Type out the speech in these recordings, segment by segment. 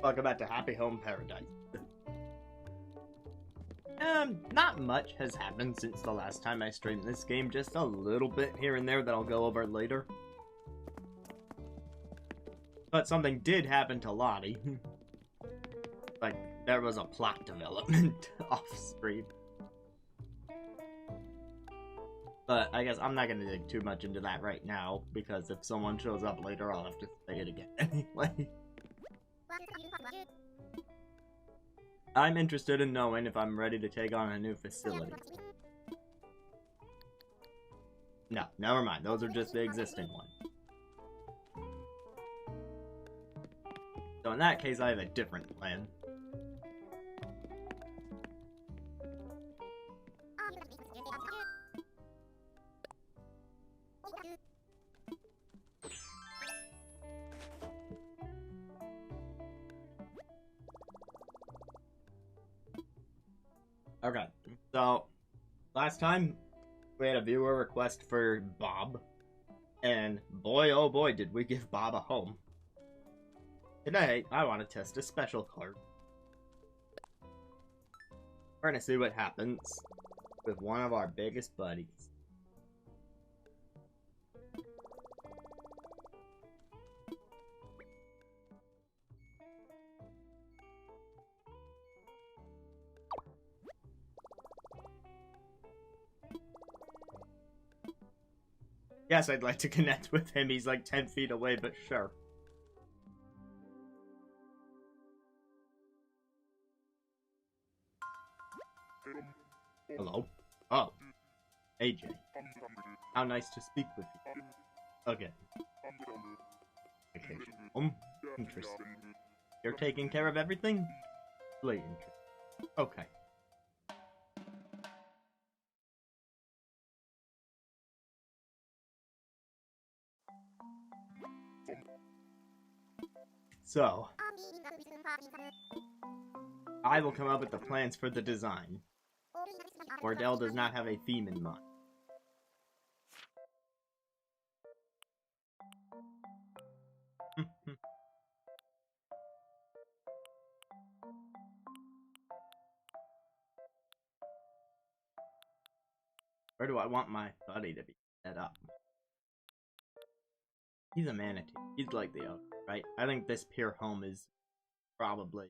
Welcome back to Happy Home Paradise. Not much has happened since the last time I streamed this game, just a little bit here and there that I'll go over later. But something did happen to Lottie. Like, there was a plot development off-screen. But I guess I'm not gonna dig too much into that right now, because if someone shows up later, I'll have to say it again anyway. I'm interested in knowing if I'm ready to take on a new facility. No, never mind. Those are just the existing ones. So in that case, I have a different plan. Okay, so last time we had a viewer request for Bob, and boy oh boy did we give Bob a home. Today, I want to test a special card. We're gonna see what happens with one of our biggest buddies. Yes, I'd like to connect with him. He's like 10 feet away, but sure. Hello? Oh. AJ. How nice to speak with you. Okay. Okay. Interesting. You're taking care of everything? Really interesting. Okay. So, I will come up with the plans for the design. Wardell does not have a theme in mind. Where do I want my buddy to be set up? He's a manatee. He's like the other, right? I think this pier home is probably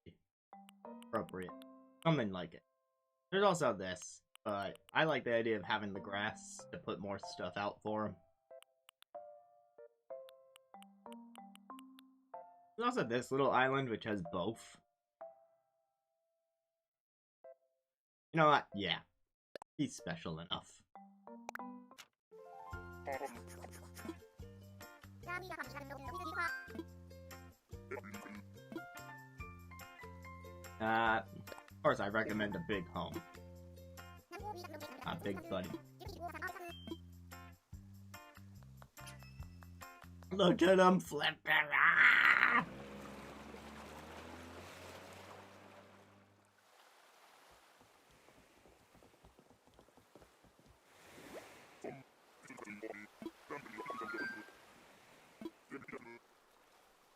appropriate. Something like it. There's also this, but I like the idea of having the grass to put more stuff out for him. There's also this little island which has both. You know what? Yeah. He's special enough. Of course I recommend a big home. A big buddy. Look at him flipping! Ah!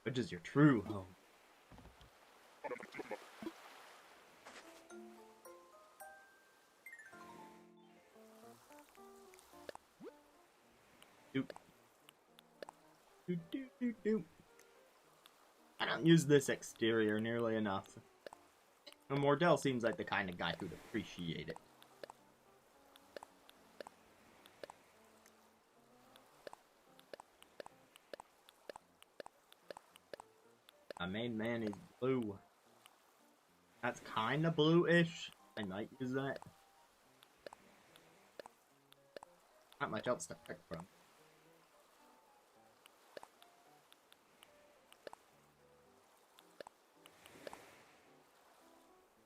Which is your true home? I don't use this exterior nearly enough. And Wardell seems like the kind of guy who'd appreciate it. My main man is blue. That's kinda blue-ish. I might use that. Not much else to pick from.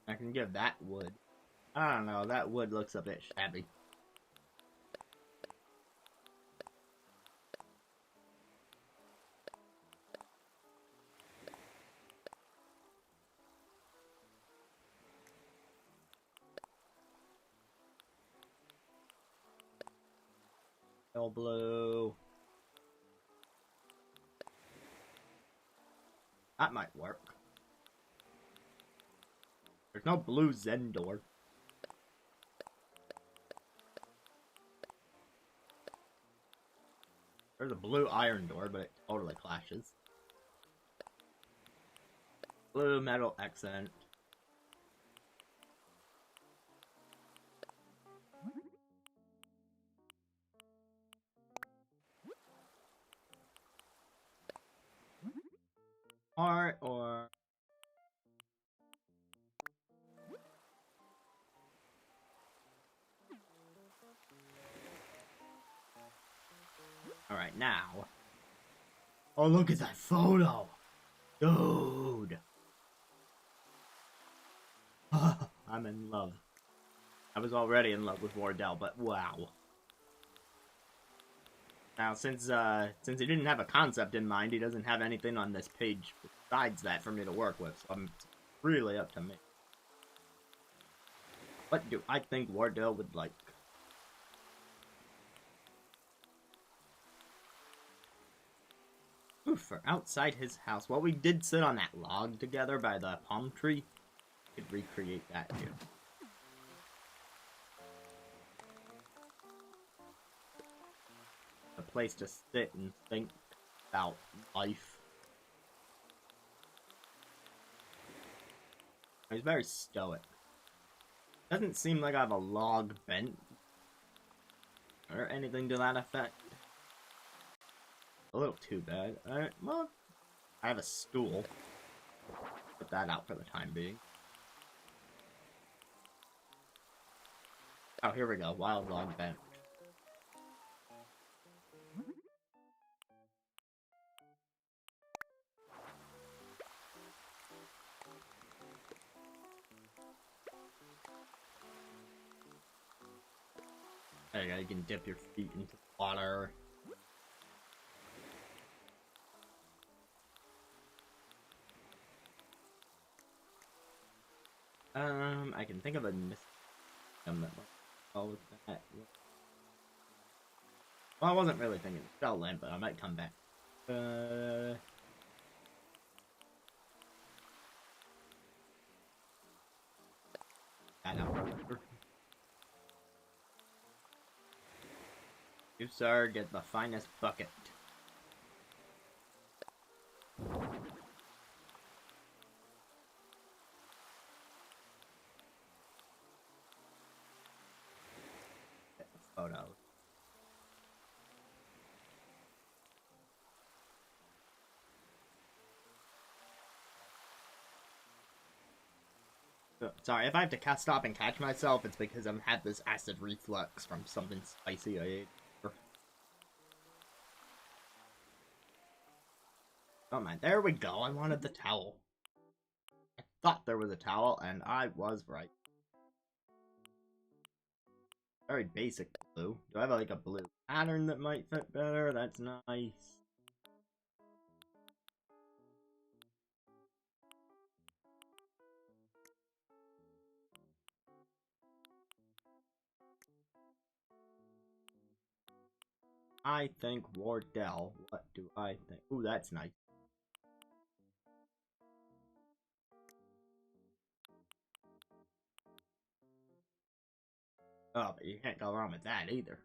I can give that wood. I don't know, that wood looks a bit shabby. Pale blue. That might work. There's no blue Zen door. There's a blue iron door, but it totally clashes. Blue metal accent. Or alright, now. Oh, look at that photo! Dude! I'm in love. I was already in love with Wardell, but wow. Now, since he didn't have a concept in mind, he doesn't have anything on this page besides that for me to work with, so it's really up to me. What do I think Wardell would like? Ooh, for outside his house. Well, we did sit on that log together by the palm tree. We could recreate that too. A place to sit and think about life. He's very stoic. Doesn't seem like I have a log bent. Or anything to that effect. A little too bad. Well, I have a stool. Put that out for the time being. Oh, here we go. Wild log bench. There you go, you can dip your feet into water. I can think of a system that might go with that. Well, I wasn't really thinking Shell Lamp, but I might come back. I know. You, sir, get the finest bucket. Get the photo. Sorry, if I have to stop and catch myself, it's because I've had this acid reflux from something spicy I ate. Oh man, there we go. I wanted the towel. I thought there was a towel, and I was right. Very basic blue. Do I have like a blue pattern that might fit better? That's nice. I think Wardell. What do I think? Ooh, that's nice. Oh, but you can't go wrong with that either.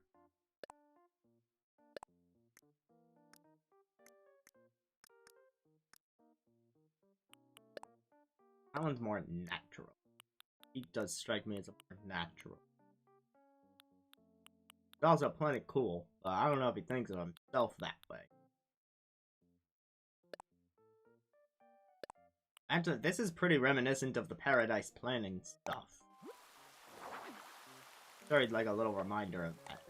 That one's more natural. He does strike me as a more natural. He's also plenty cool, but I don't know if he thinks of himself that way. Actually, this is pretty reminiscent of the Paradise Planning stuff. Sorry, like a little reminder of that.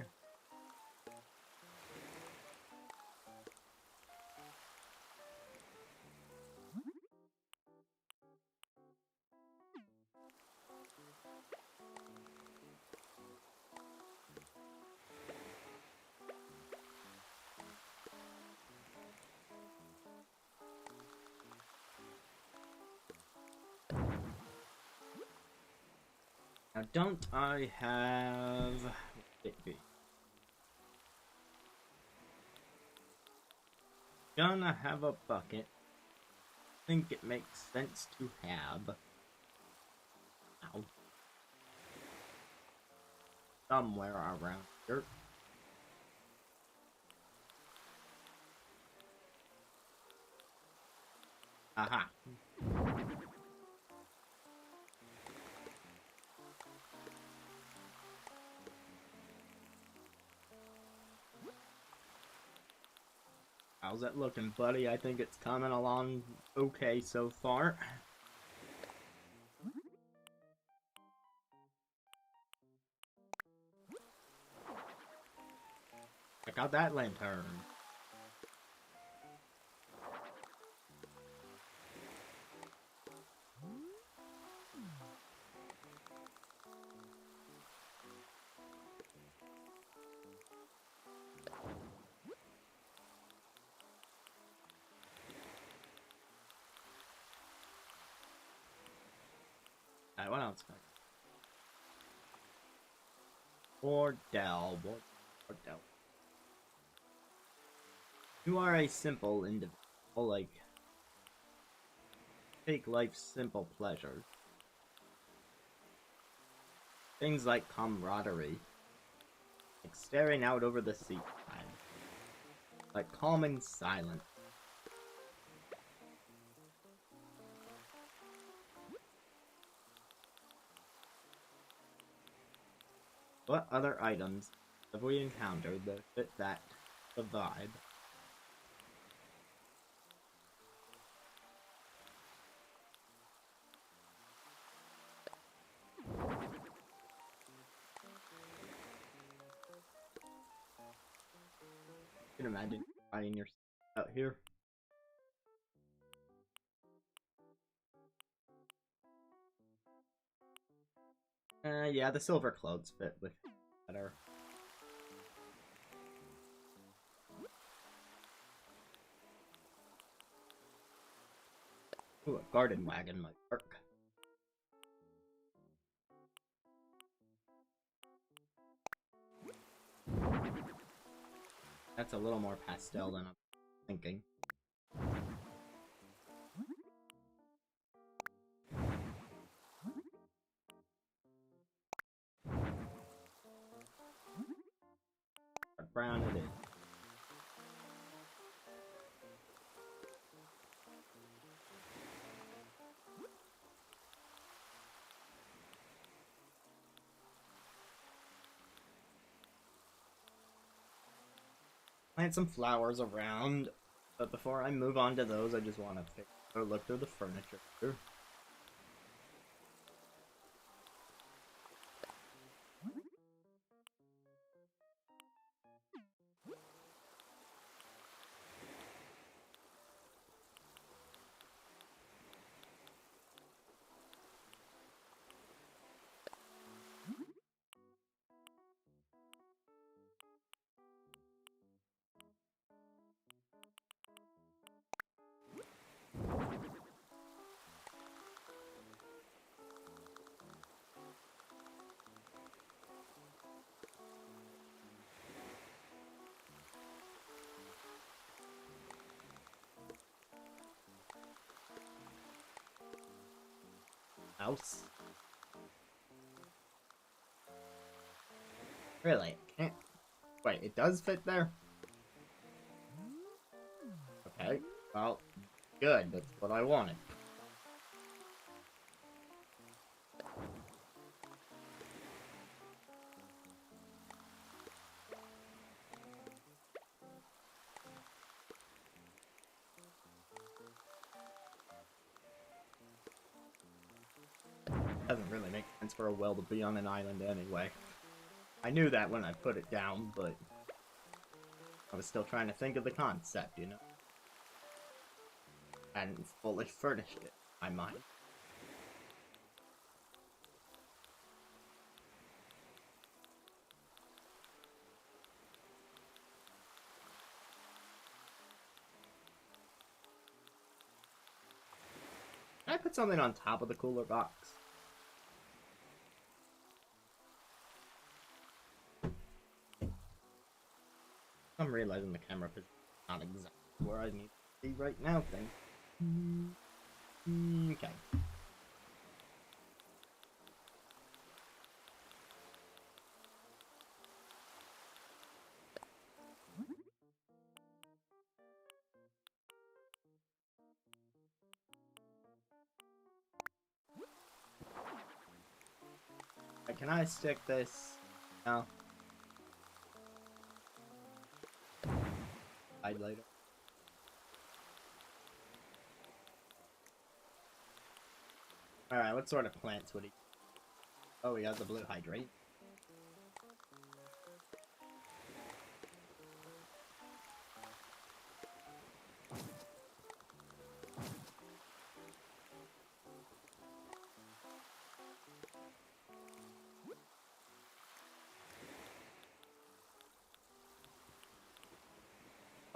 Now, don't I have... What would it be? Don't I have a bucket? I think it makes sense to have. somewhere around here. Aha. How's that looking, buddy? I think it's coming along okay so far. Check out that lantern. Alright, what else? Bordell. Bordell. You are a simple individual, like, take life's simple pleasures. Things like camaraderie, like staring out over the sea, like calming silence. What other items have we encountered that fit that the vibe? You can imagine finding yourself out here. Yeah, the silver clothes fit with better. Ooh, a garden wagon might work. That's a little more pastel than I'm thinking. Dark brown it is. Plant some flowers around, but before I move on to those, I just want to take a look through the furniture. House. Really? Can't. Wait, it does fit there? Okay, well, good. That's what I wanted. Doesn't really make sense for a well to be on an island anyway. I knew that when I put it down, but I was still trying to think of the concept, you know? I hadn't fully furnished it in my mind. Can I put something on top of the cooler box? I'm realizing the camera is not exactly where I need to be right now, thing. Okay. Can I stick this? No. Hide later. Alright, what sort of plants would he... Oh, we got the blue hydrate.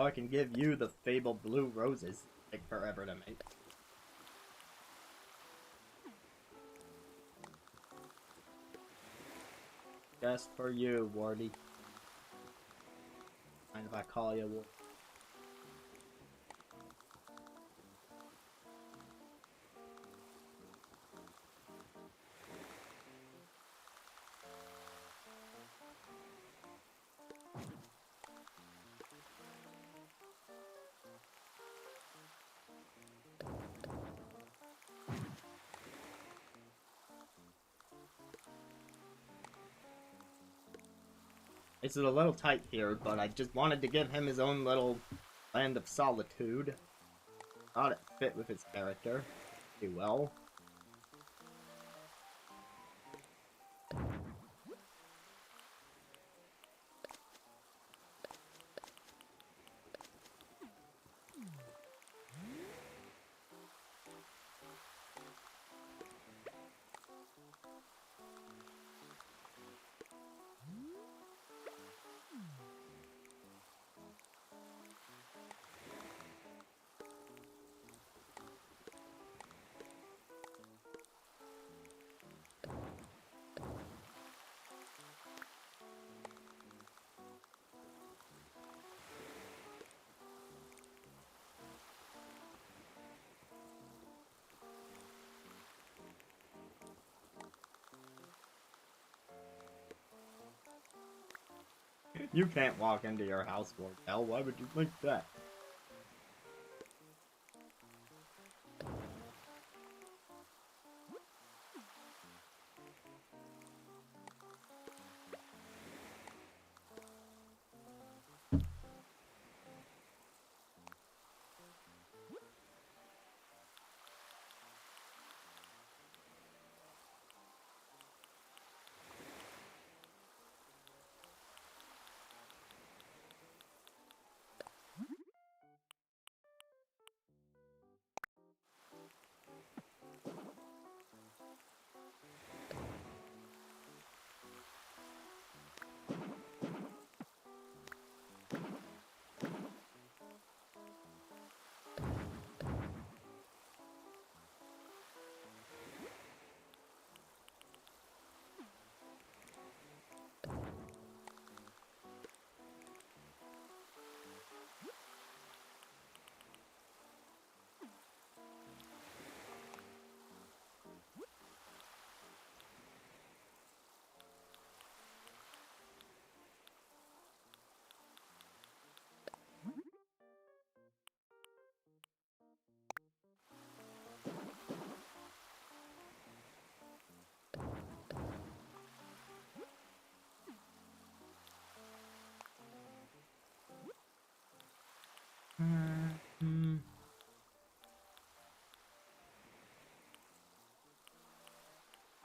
Oh, I can give you the fabled blue roses. Take forever to make. Just for you, Wardy. Mind if I call you Wardy? This is a little tight here, but I just wanted to give him his own little land of solitude. Thought it fit with his character pretty well. You can't walk into your house, Wardell. Why would you think that?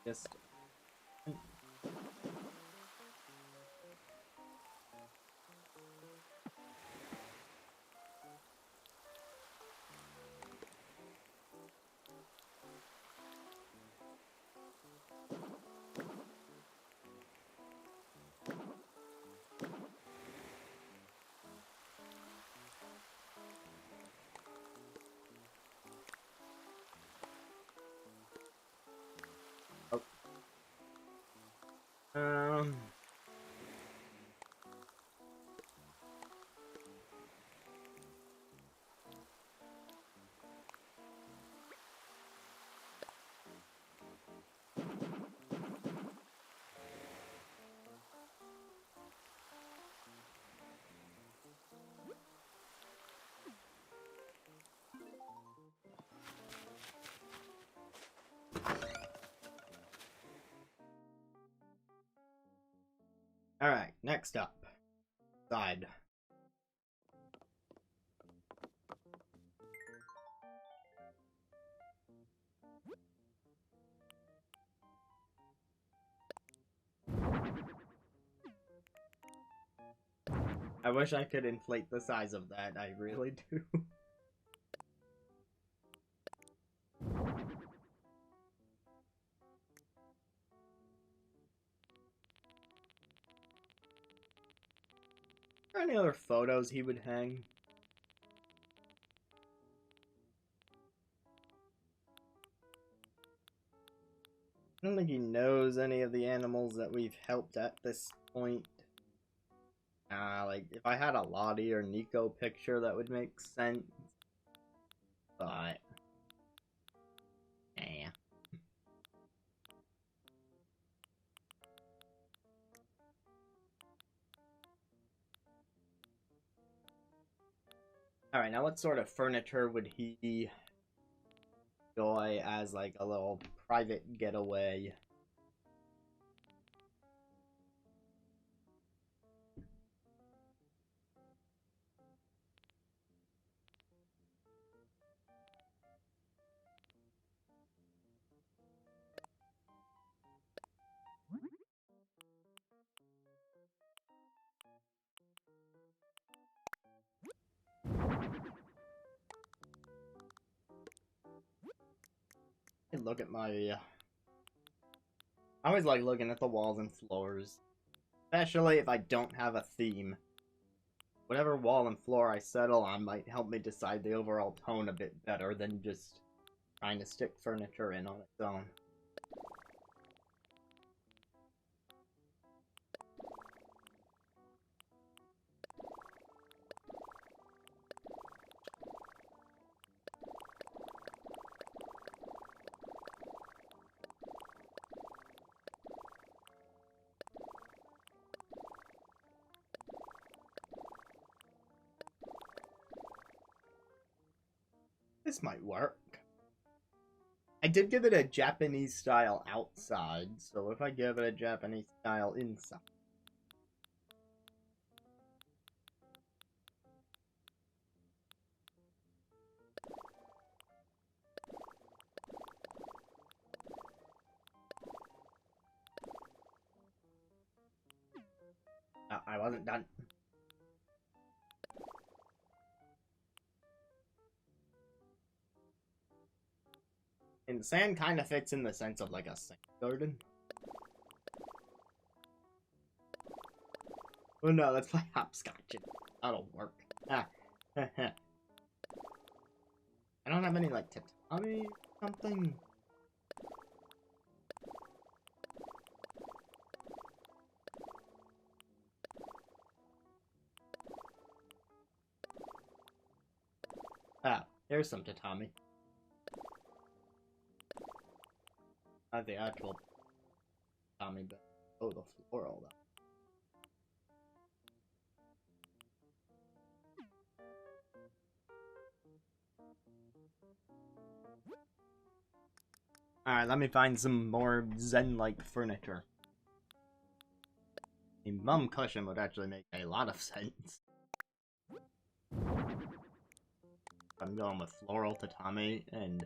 Just... Oh. Um... Alright, next up. Side. I wish I could inflate the size of that, I really do. Are there any other photos he would hang? I don't think he knows any of the animals that we've helped at this point. Like, if I had a Lottie or Nico picture, that would make sense. But... yeah. Alright, now what sort of furniture would he enjoy as, like, a little private getaway? Look at my... I always like looking at the walls and floors. Especially if I don't have a theme. Whatever wall and floor I settle on might help me decide the overall tone a bit better than just trying to stick furniture in on its own. This might work. I did give it a Japanese style outside, so if I give it a Japanese style inside. I wasn't done. And sand kind of fits in the sense of like a sand garden. Oh no, let's play hopscotch. That'll work. Ah. I don't have any like tatami something. Ah, there's some tatami. Not the actual tatami, but oh, the floral though. Alright, let me find some more zen-like furniture. A mum cushion would actually make a lot of sense. I'm going with floral tatami, and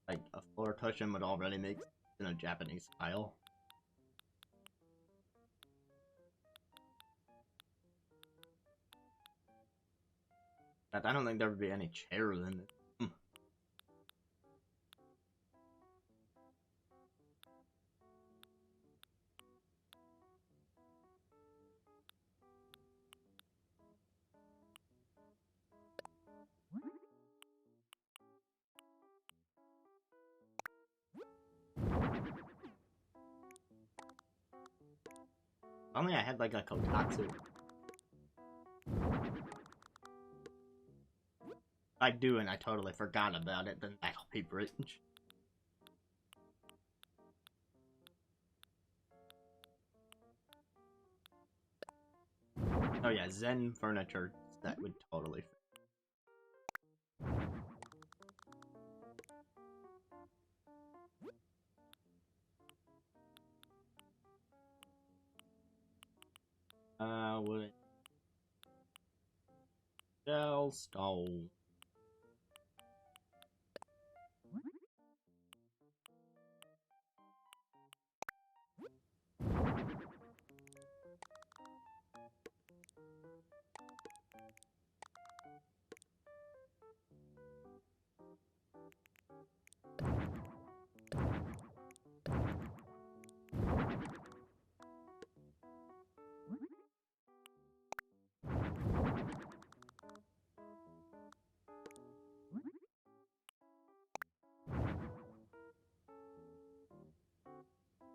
like a floor cushion would already make sense in a Japanese style. But I don't think there would be any chairs in it. Only I had like a kotatsu. I do, and I totally forgot about it, then that'll be bridge. Oh yeah, Zen furniture, that would totally fit. Wood. Shell stone.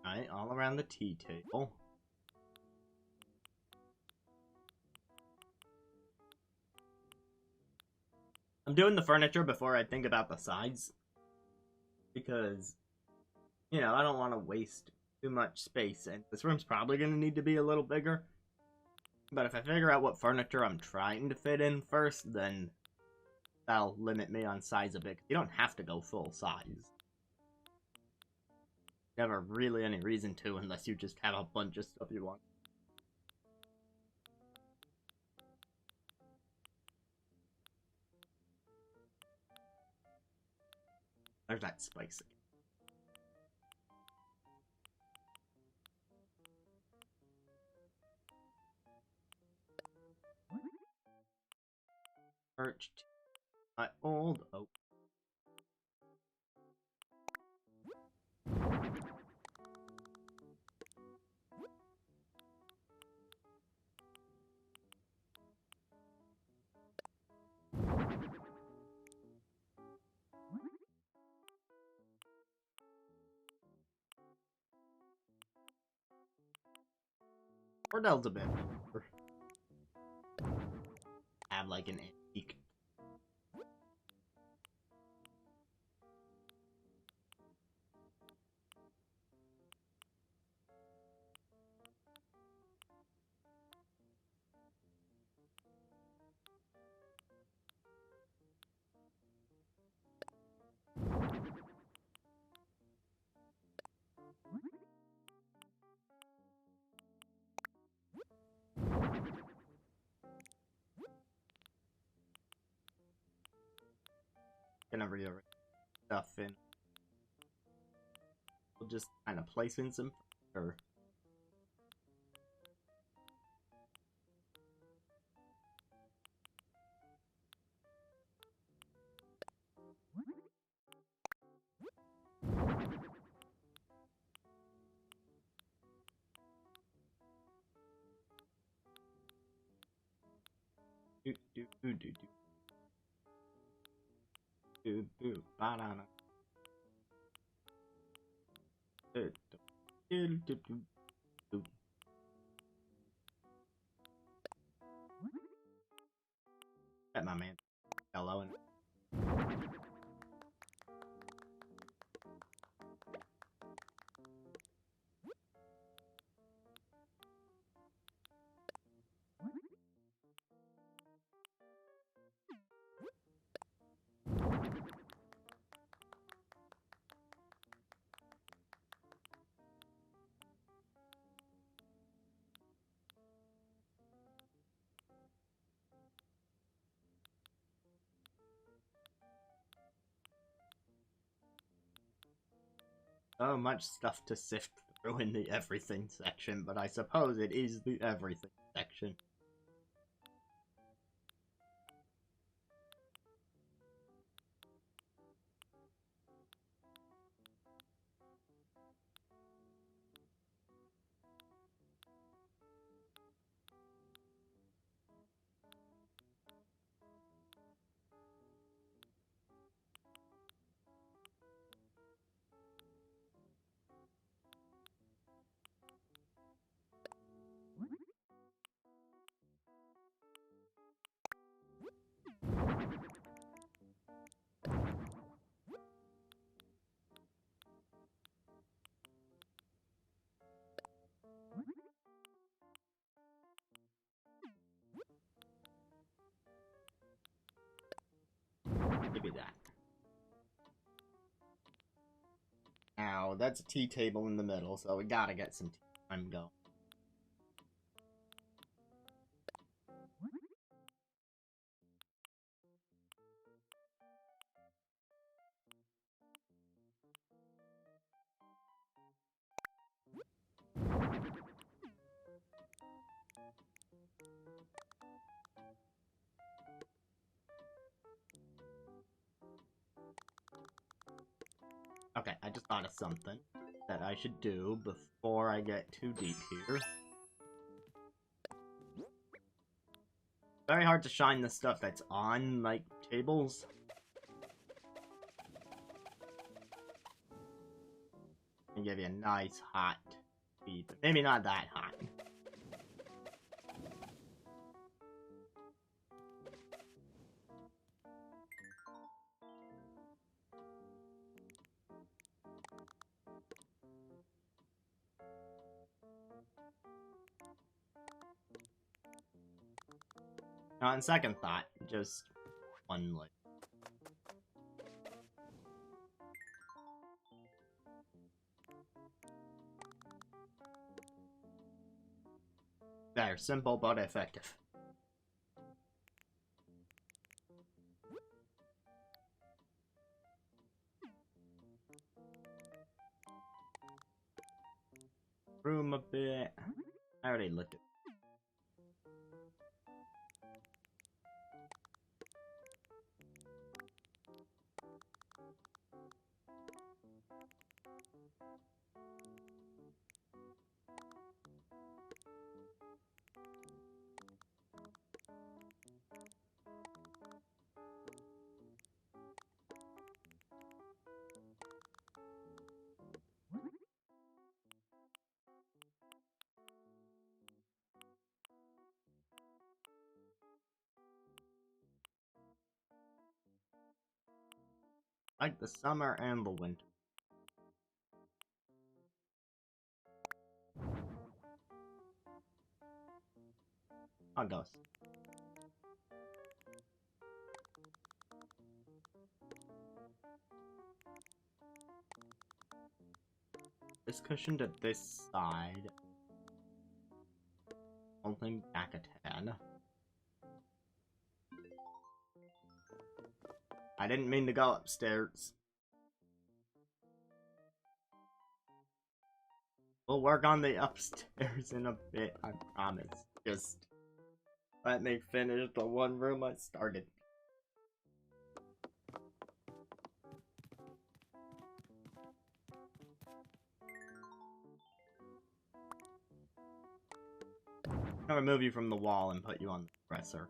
Alright, all around the tea table. I'm doing the furniture before I think about the sides. Because, you know, I don't want to waste too much space. And this room's probably going to need to be a little bigger. But if I figure out what furniture I'm trying to fit in first, then that'll limit me on size a bit. You don't have to go full size. Never really any reason to unless you just have a bunch of stuff you want. There's that spice again. Birch, my old oak. Cordell's a bit. Have like an antique. Gonna rearrange stuff in. We'll just kind of place in some. Or banana. Bet my man. Hello and so much stuff to sift through in the everything section, but I suppose it is the everything section. Maybe that. Now, that's a tea table in the middle, so we gotta get some tea time going. Okay, I just thought of something that I should do before I get too deep here. Very hard to shine the stuff that's on, like, tables. And give you a nice hot feed, but maybe not that hot. Now, on second thought, just one lick. There, simple but effective. Room a bit. I already looked at. Like the summer and the winter. August. This cushion to this side. Only back a 10. I didn't mean to go upstairs. We'll work on the upstairs in a bit, I promise. Just let me finish the one room I started. I'll remove you from the wall and put you on the dresser.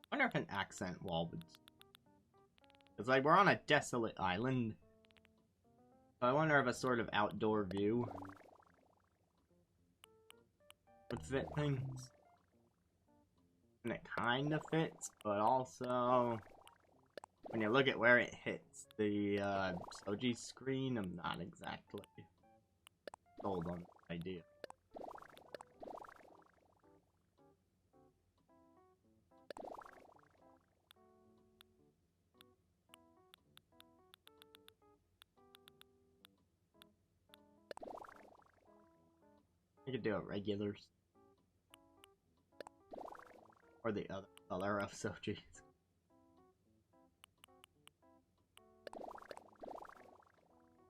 I wonder if an accent wall would... It's like, we're on a desolate island. So I wonder if a sort of outdoor view would fit things. And it kind of fits, but also... when you look at where it hits the Soji screen, I'm not exactly sold on the idea. You could do it regulars. Or the other color of Soji's.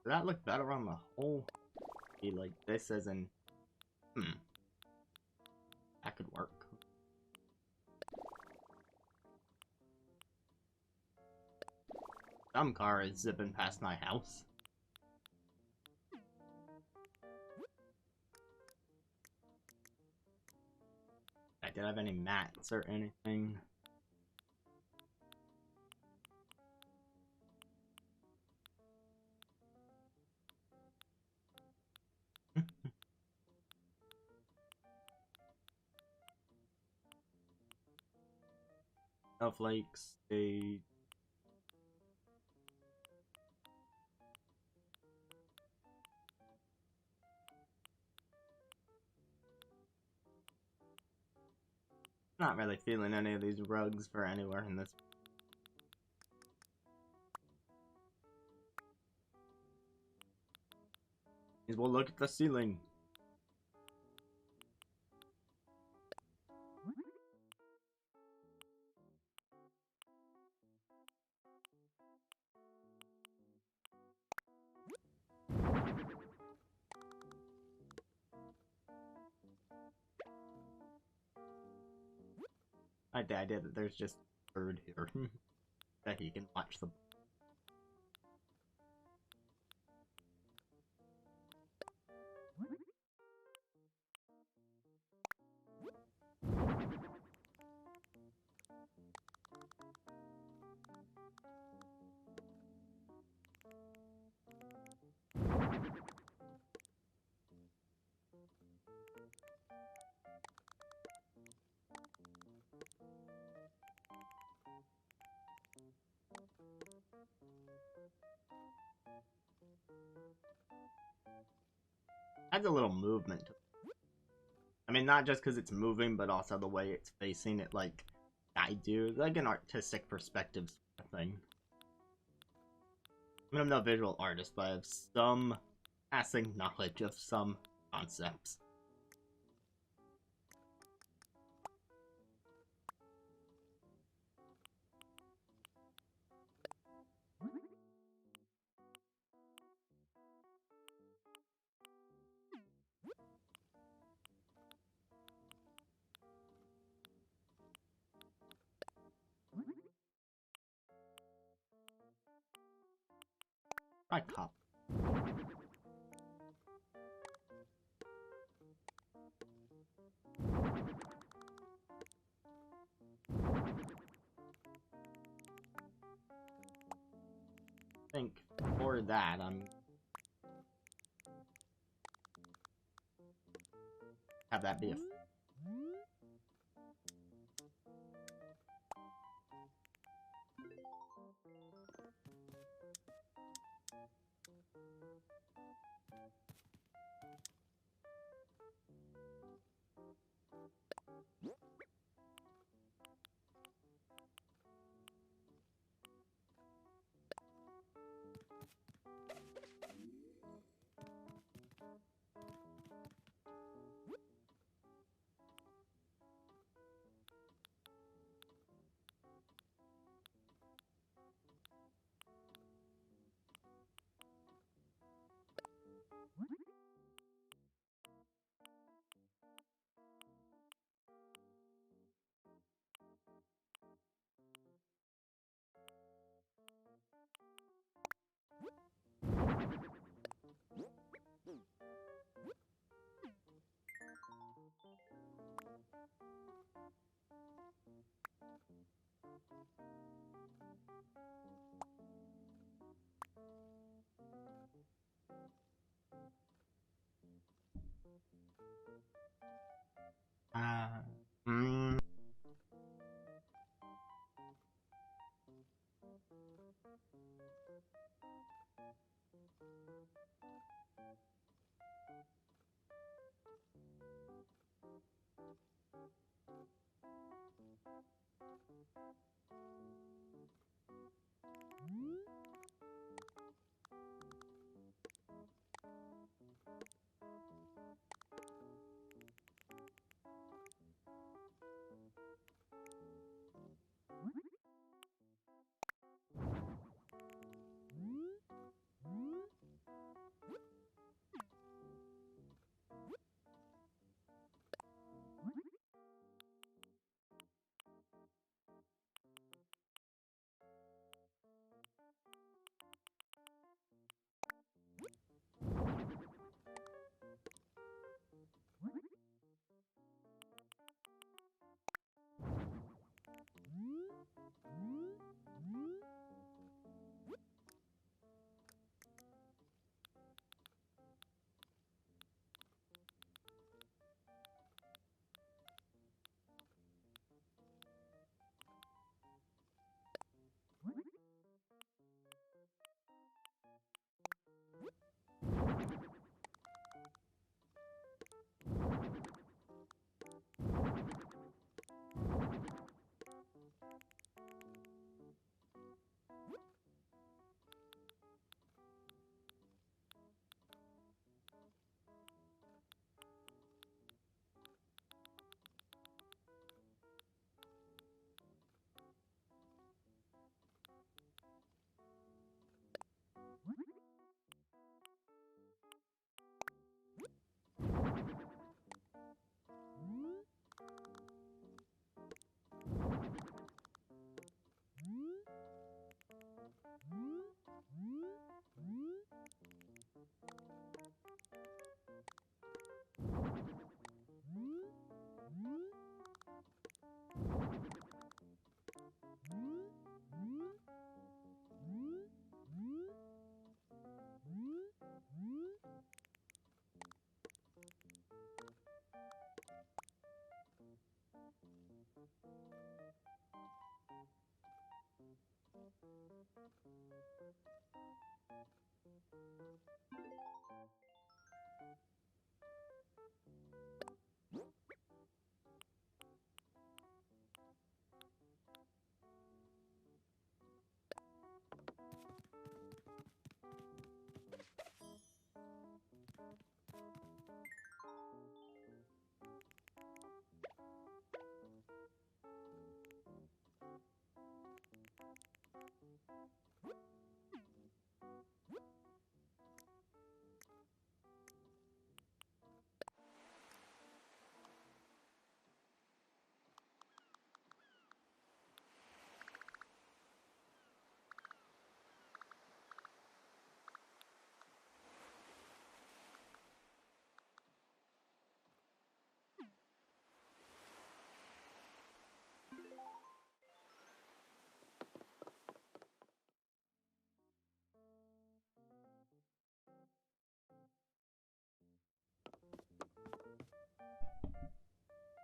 Does that look better on the whole? Be like this as in... that could work. Some car is zipping past my house. Did I have any mats or anything? Snowflakes, they... Not really feeling any of these rugs for anywhere in this. We'll look at the ceiling. I like the idea that there's just a bird here that he can watch the. Adds a little movement to it. I mean, not just because it's moving, but also the way it's facing it, like I do, like an artistic perspective sort of thing. I mean, I'm no visual artist, but I have some passing knowledge of some concepts. Try cop. I think for that, have that be a.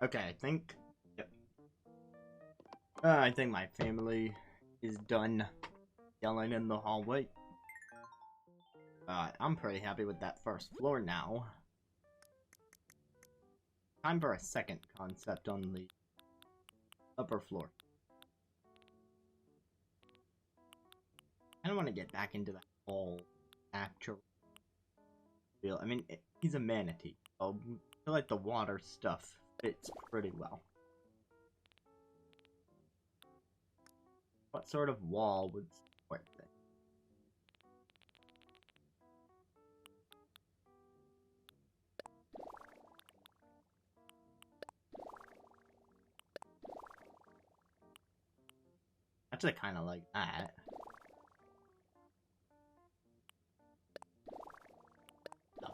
Okay, I think... Yep. I think my family is done yelling in the hallway. I'm pretty happy with that first floor now. Time for a second concept on the upper floor. I don't want to get back into that whole actual feel. I mean, he's a manatee, so I feel like the water stuff fits pretty well. What sort of wall would support this? Actually, kind of like that. Oh.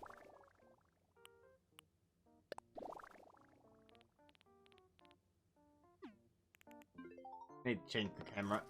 Need to change the camera.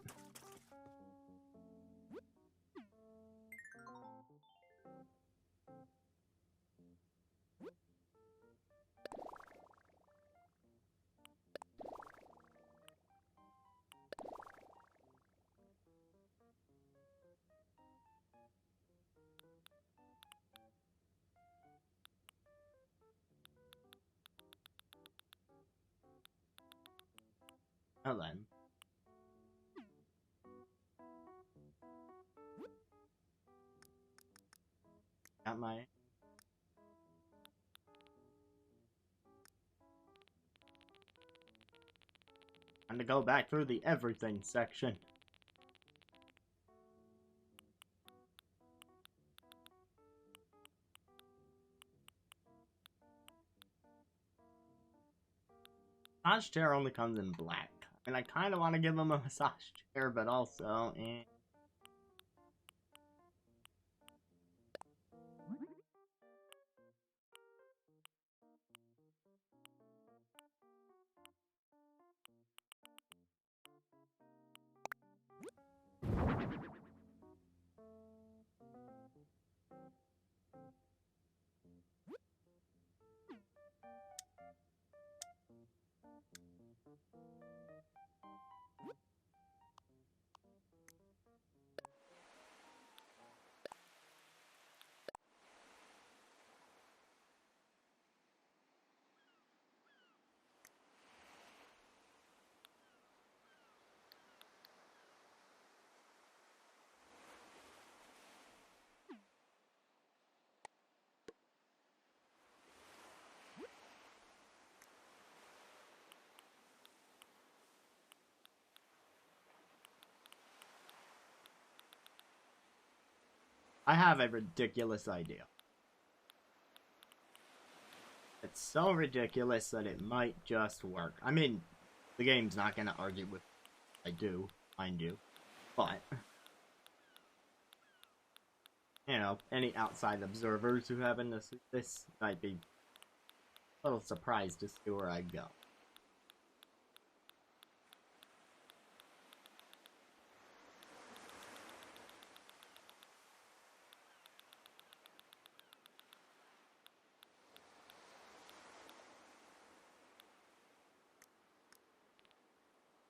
Hold on. Got my... Time to go back through the everything section. Massage chair only comes in black. I mean, I kind of want to give him a massage chair, but also, eh. I have a ridiculous idea. It's so ridiculous that it might just work. I mean, the game's not gonna argue with I do, mind you. But, you know, any outside observers who haven't seen this might be a little surprised to see where I go.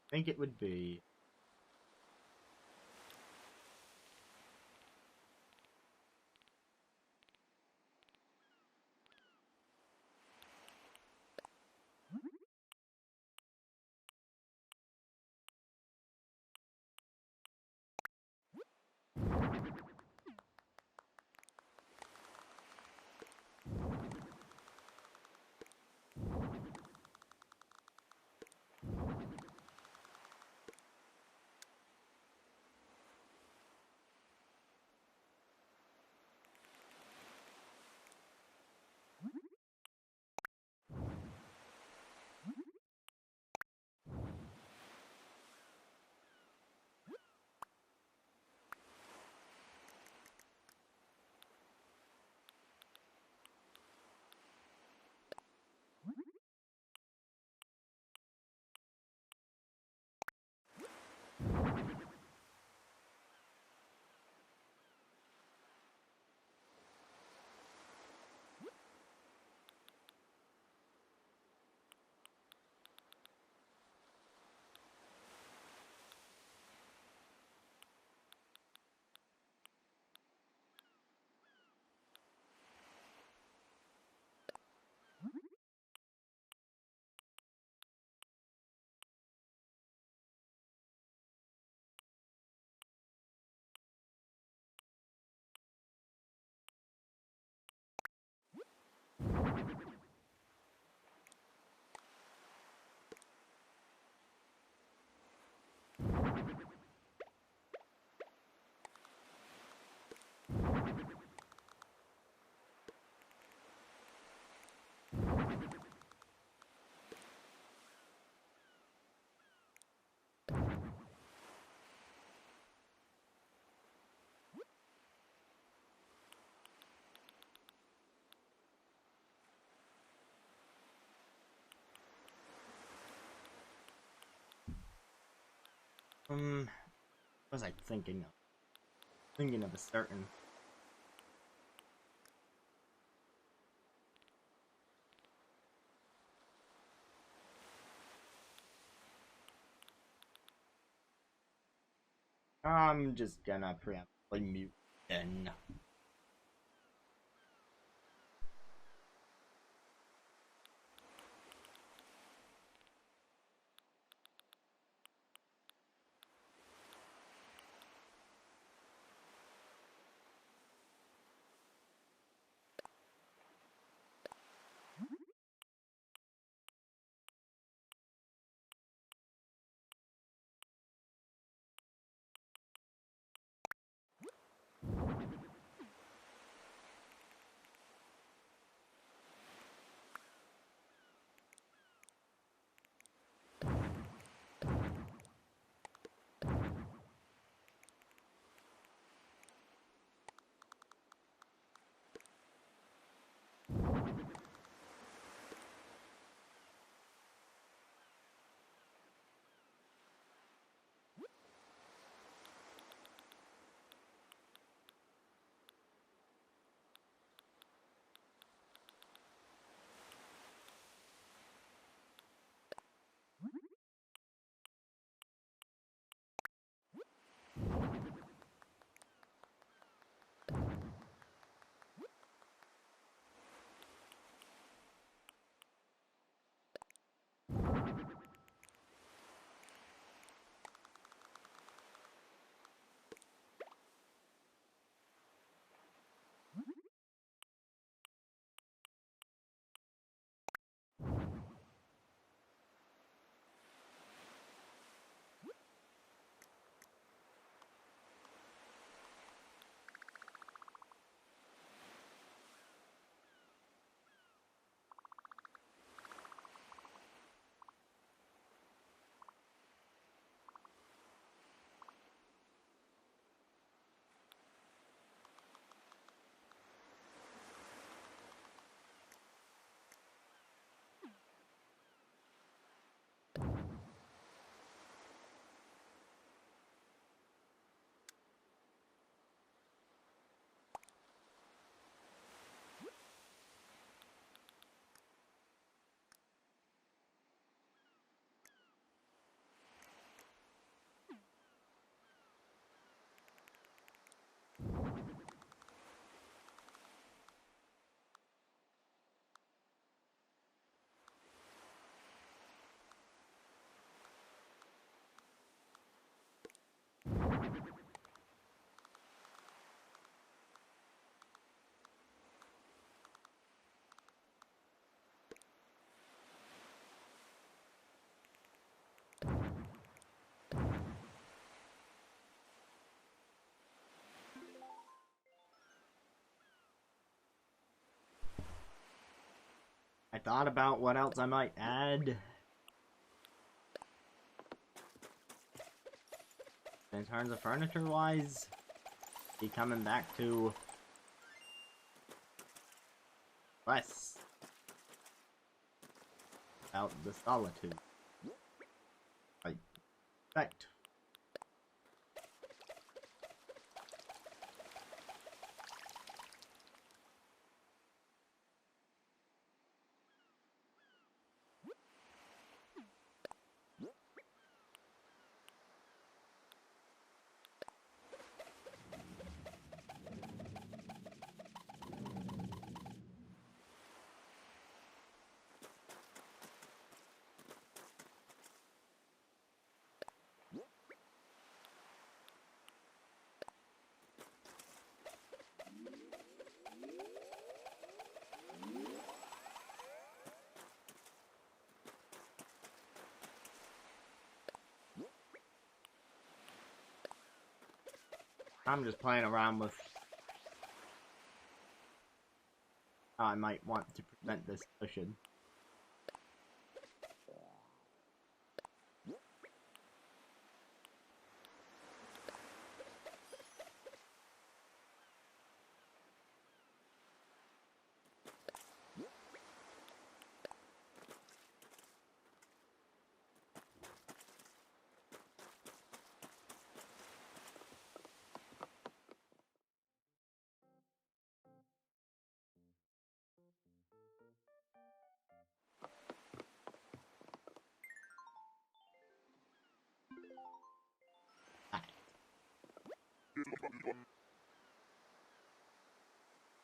I think it would be... What was I thinking of? Thinking of a certain... I'm just gonna preemptively mute then. I thought about what else I might add. In terms of furniture-wise, be coming back to less about the solitude. I expect. I'm just playing around with how I might want to prevent this cushion.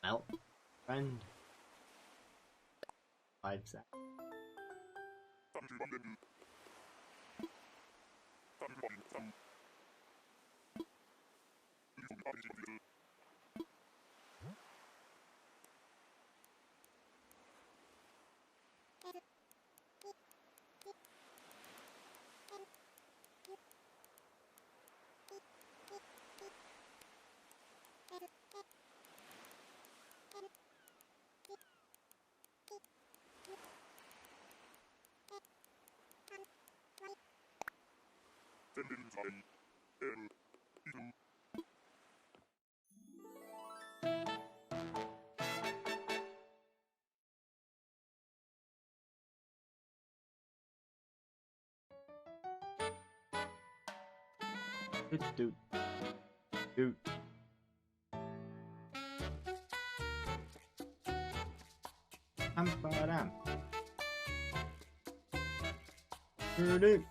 Well, friend. 5 seconds. Doot, doot. Ba-dam. Doot.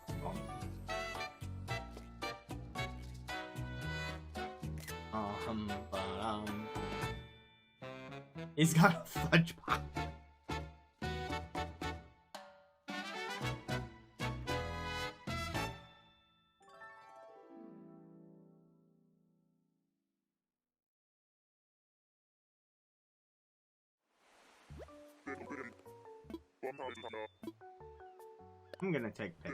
Ba-dam. He's got a fudge pop. I'm gonna take pick.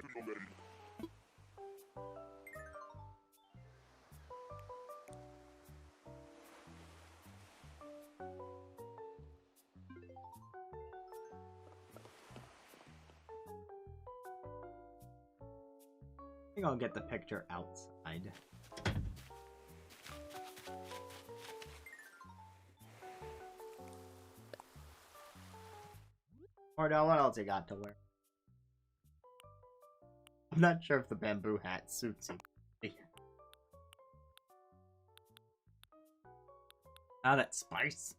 I think I'll get the picture outside. Cordell, what else you got to wear? I'm not sure if the bamboo hat suits you. Ah, that spice.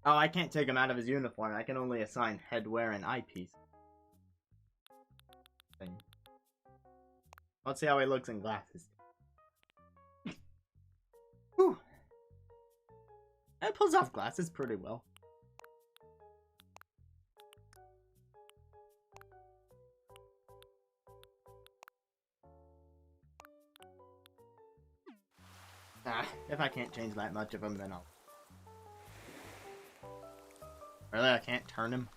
Oh, I can't take him out of his uniform. I can only assign headwear and eyepiece. Let's see how he looks in glasses. Whew. It pulls off glasses pretty well. If I can't change that much of him, then I'll... Really? I can't turn him?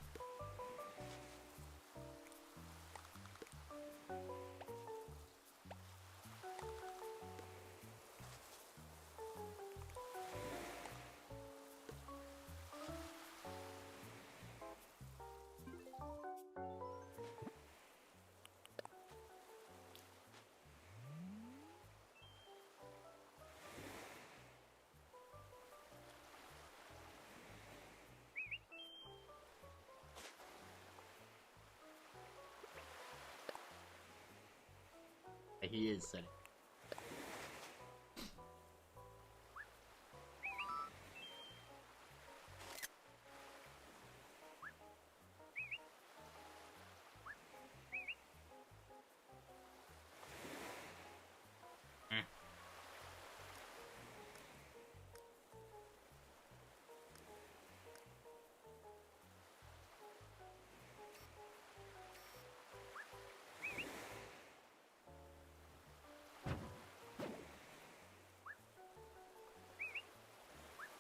He is sitting.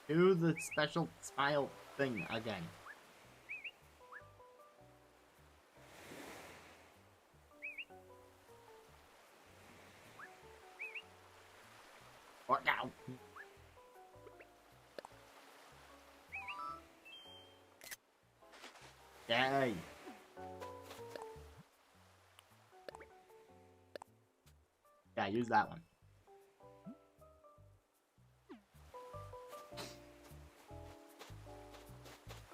Do the special smile thing again. Yay! Yeah, use that one.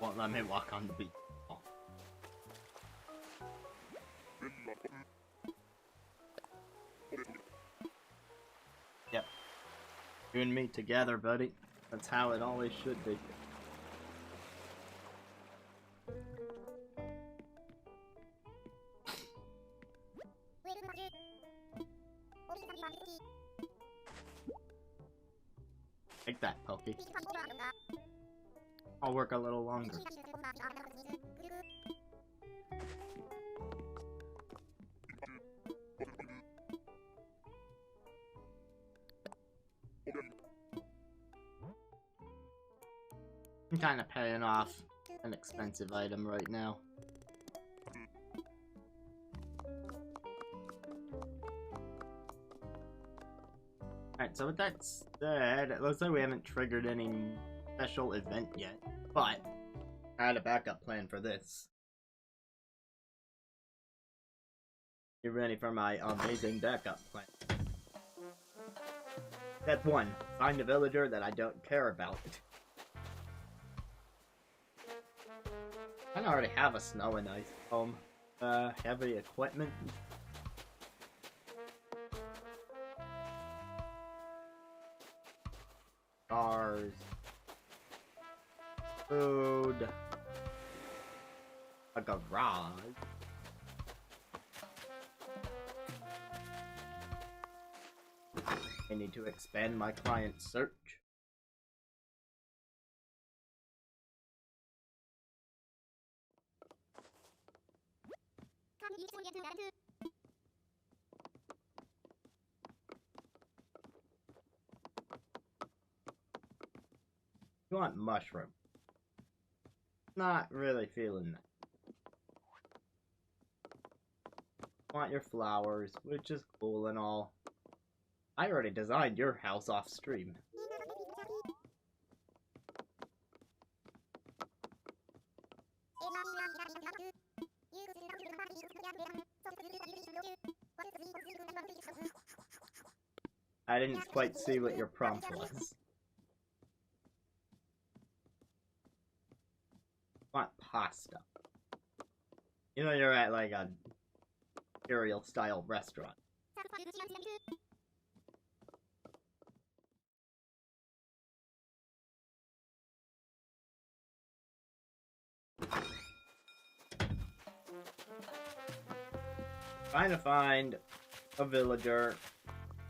Won't let me walk on the beach. Oh. Yep. You and me together, buddy. That's how it always should be. Take that, Pokey. I'll work a little longer. I'm kind of paying off an expensive item right now. Alright, so with that said, it looks like we haven't triggered any special event yet, but I had a backup plan for this. You ready for my amazing backup plan? Step 1. Find a villager that I don't care about. I already have a snow and ice home. Heavy equipment. Cars. Food. A garage. I need to expand my client search. You want mushroom? Not really feeling that. Want your flowers, which is cool and all. I already designed your house off stream. I didn't quite see what your prompt was. Want pasta. You know you're at like a imperial style restaurant. Trying to find a villager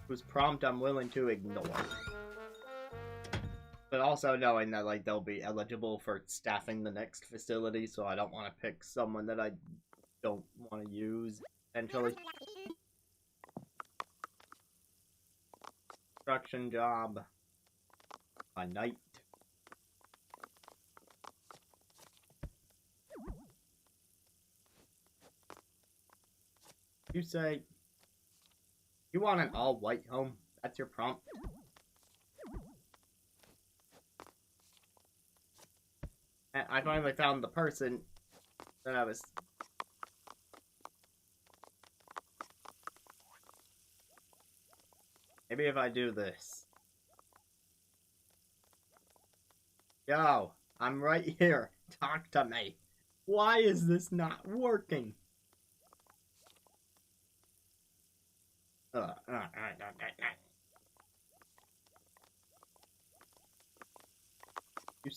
whose prompt I'm willing to ignore. But also knowing that like they'll be eligible for staffing the next facility, so I don't want to pick someone that I don't want to use, potentially. Construction job. A night. You say you want an all-white home? That's your prompt? And I finally found the person that I was... Maybe if I do this. Yo, I'm right here. Talk to me. Why is this not working? You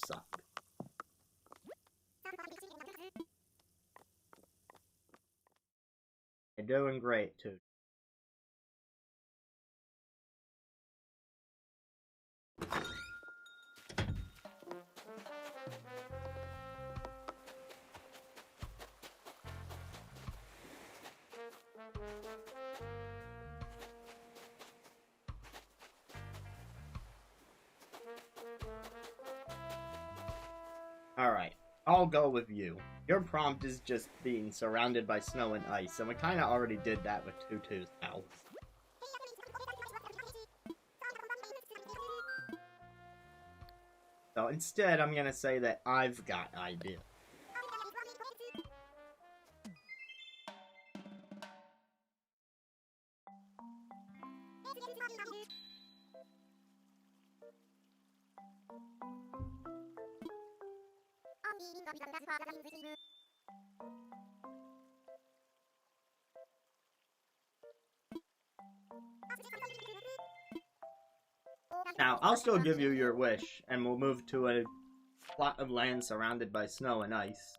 suck. You're doing great, too. Alright, I'll go with you. Your prompt is just being surrounded by snow and ice, and we kinda already did that with Tutu's house. So instead, I'm gonna say that I've got ideas. Now, I'll still give you your wish, and we'll move to a plot of land surrounded by snow and ice.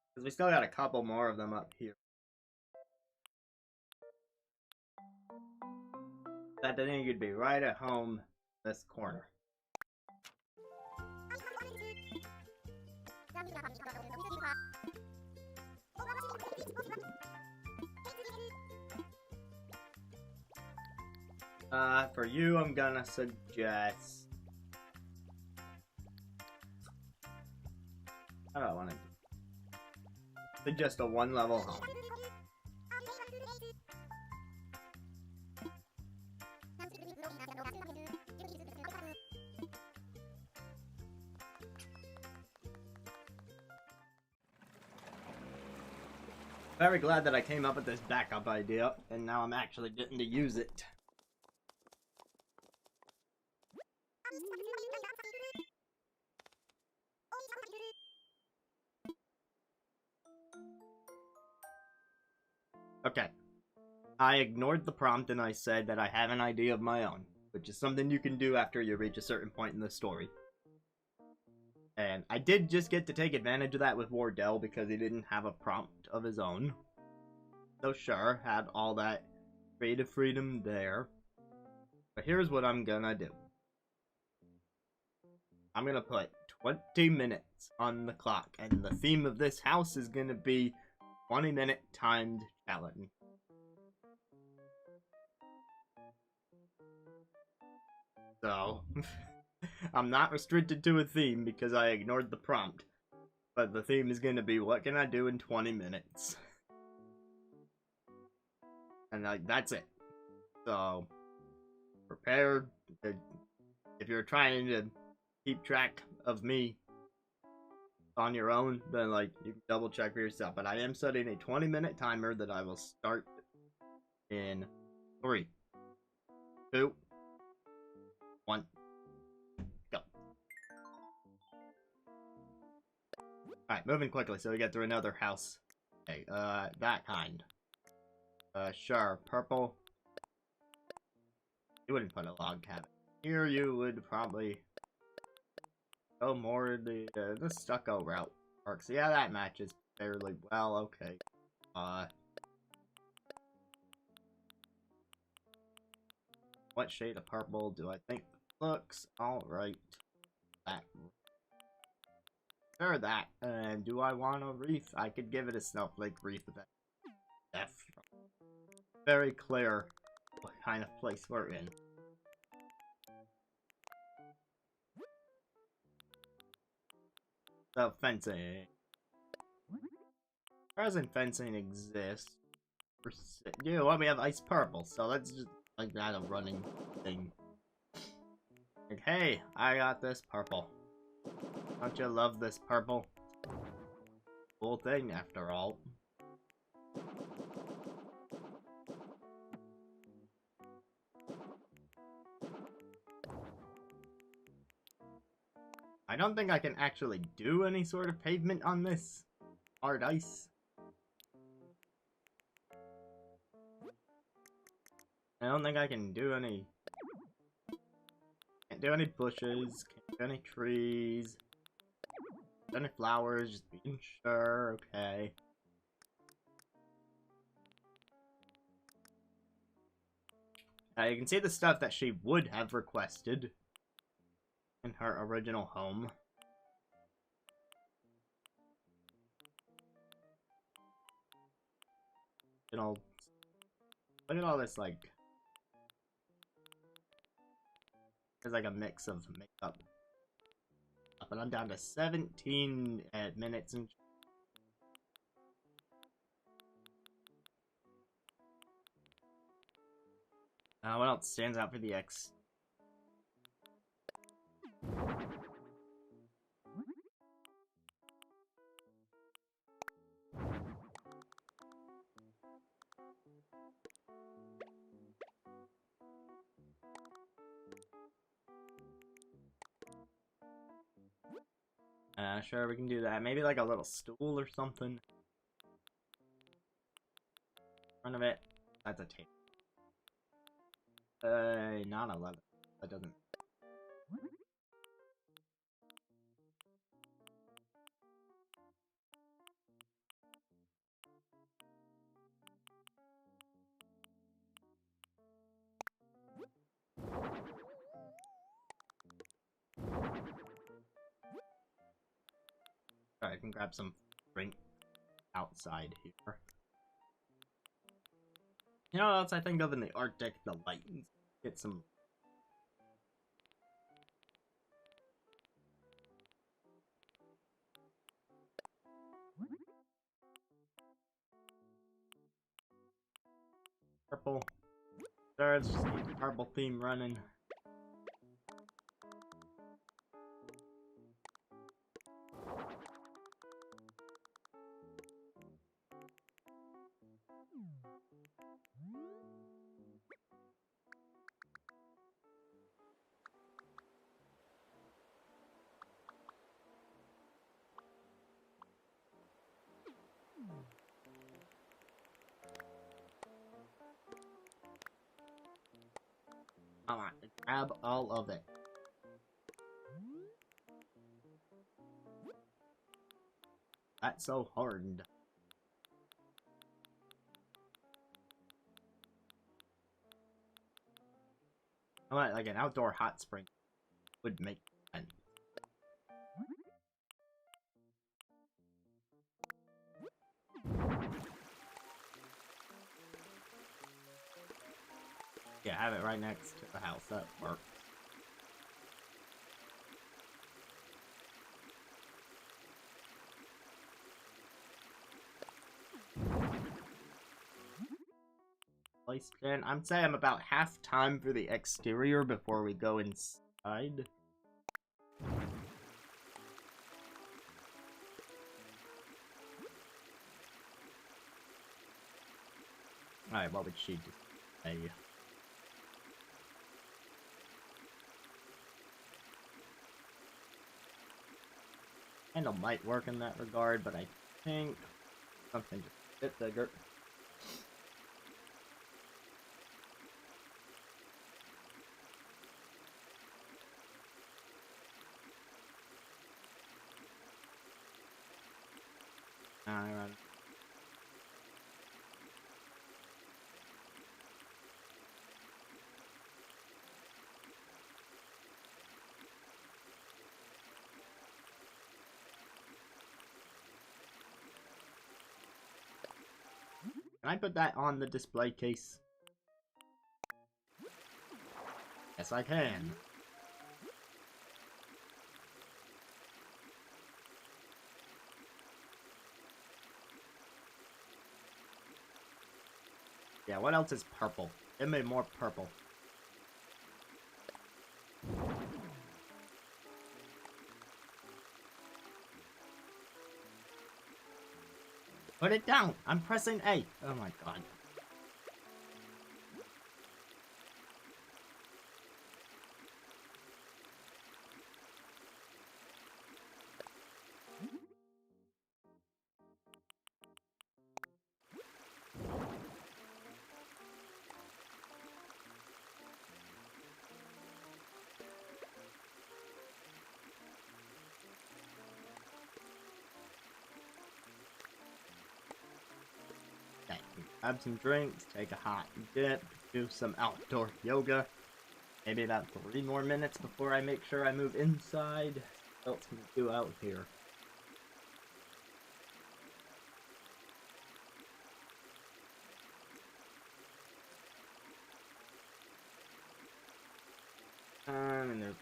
Because we still got a couple more of them up here. That then you'd be right at home this corner. For you, I'm gonna suggest... I don't want to suggest a one-level home. Very glad that I came up with this backup idea, and now I'm actually getting to use it. Okay. I ignored the prompt and I said that I have an idea of my own, which is something you can do after you reach a certain point in the story. And I did just get to take advantage of that with Wardell because he didn't have a prompt of his own. So sure, had all that creative freedom there. But here's what I'm gonna do. I'm gonna put 20 minutes on the clock, and the theme of this house is gonna be 20-minute timed challenge. So, I'm not restricted to a theme because I ignored the prompt. But the theme is gonna be, what can I do in 20 minutes? And like, that's it. So, prepare. If you're trying to keep track of me on your own, then like, you can double check for yourself. But I am setting a 20-minute timer that I will start in 3, 2, 1, go. Alright, moving quickly so we get through another house. Okay, that kind. Sure, purple. You wouldn't put a log cabin here. You would probably go more the stucco route works. Yeah, that matches fairly well. Okay. What shade of purple do I think looks alright? That. Sure, that. And do I want a reef? I could give it a snowflake reef with that. Very clear what kind of place we're in. So, fencing. Present fencing exists. Yeah, well, we have ice purple, so let's just like that a running thing. Like, hey, I got this purple. Don't you love this purple? Cool thing, after all. I don't think I can actually do any sort of pavement on this hard ice. I don't think I can do any... Can't do any bushes, can't do any trees, can't do any flowers, just being sure, okay. You can see the stuff that she would have requested in her original home. You know, look at all this, like... There's like a mix of makeup. But I'm down to 17 minutes and... what else stands out for the X? Yeah, sure, we can do that. Maybe like a little stool or something. In front of it. That's a table. Not 11. That doesn't. I can grab some drink outside here. You know what else I think of in the Arctic? The lightning. Get some. Purple. Sure, let's just keep the purple theme running. Come on, grab all of it. That's so hard. Alright, like an outdoor hot spring would make sense. Yeah, have it right next to the house. That works. Then I'm saying I'm about half time for the exterior before we go inside. Alright, what would she say? Handle might work in that regard, but I think something just a bit bigger. Alright. Can I put that on the display case? Yes, I can. Yeah, what else is purple? Give me more purple. Put it down! I'm pressing A! Oh my god. Okay, grab some drinks, take a hot dip, do some outdoor yoga. Maybe about 3 more minutes before I make sure I move inside. What else can we do out here? And there's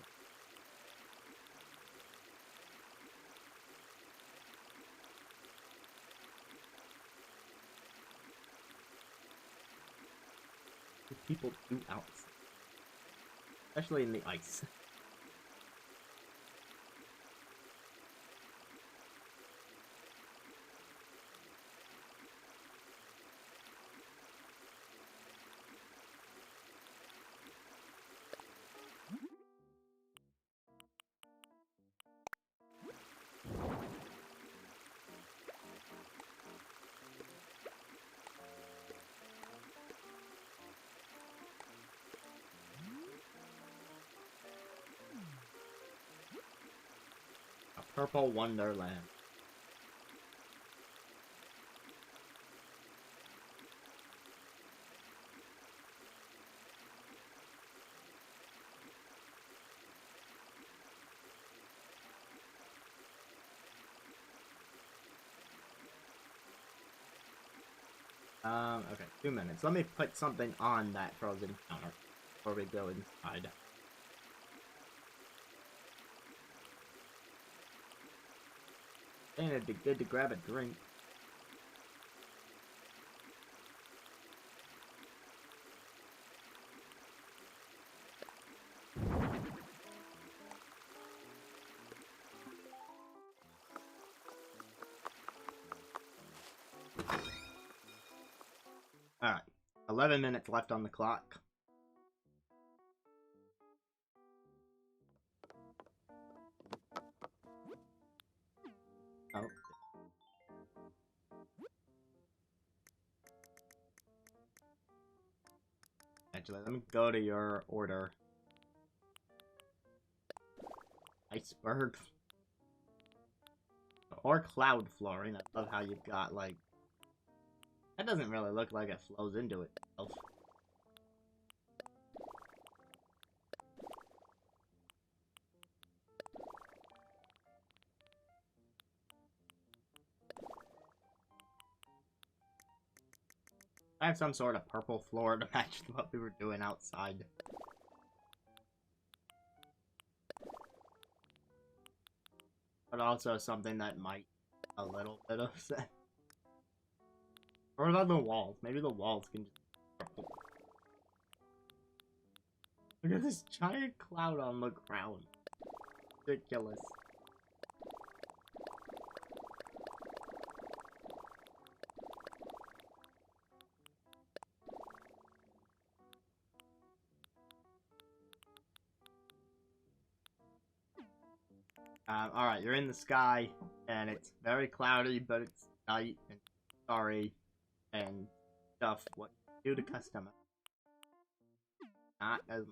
what people do outside, especially in the ice. Purple Wonderland. Okay, 2 minutes. Let me put something on that frozen counter before we go inside. And it'd be good to grab a drink. Alright, 11 minutes left on the clock. Oh. Actually, let me go to your order. Iceberg. Or cloud flooring. I love how you've got, like... That doesn't really look like it flows into itself. I have some sort of purple floor to match what we were doing outside. But also something that might a little bit of sense. Or about the walls. Maybe the walls can just be purple. Look at this giant cloud on the ground. Ridiculous. Alright, you're in the sky, and it's very cloudy, but it's night, and sorry, and stuff. What you do to customize? Not as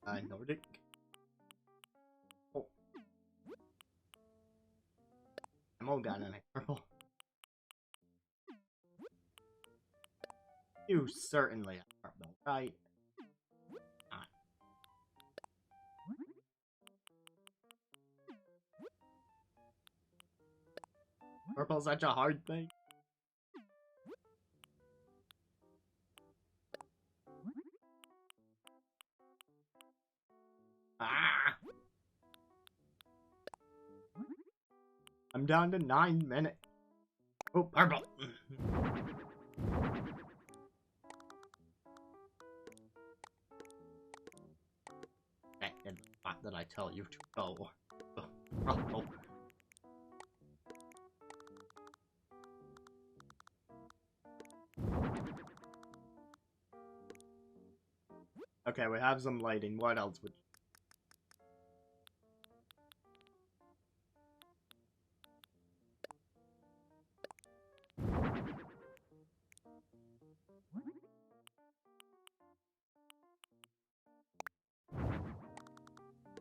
much. Nordic. Oh. I'm all got in a purple. You certainly are purple, right? Purple's such a hard thing. Ah! I'm down to 9 minutes. Oh, purple! And the spot that I tell you to go. Purple. Okay, we have some lighting. What else would you...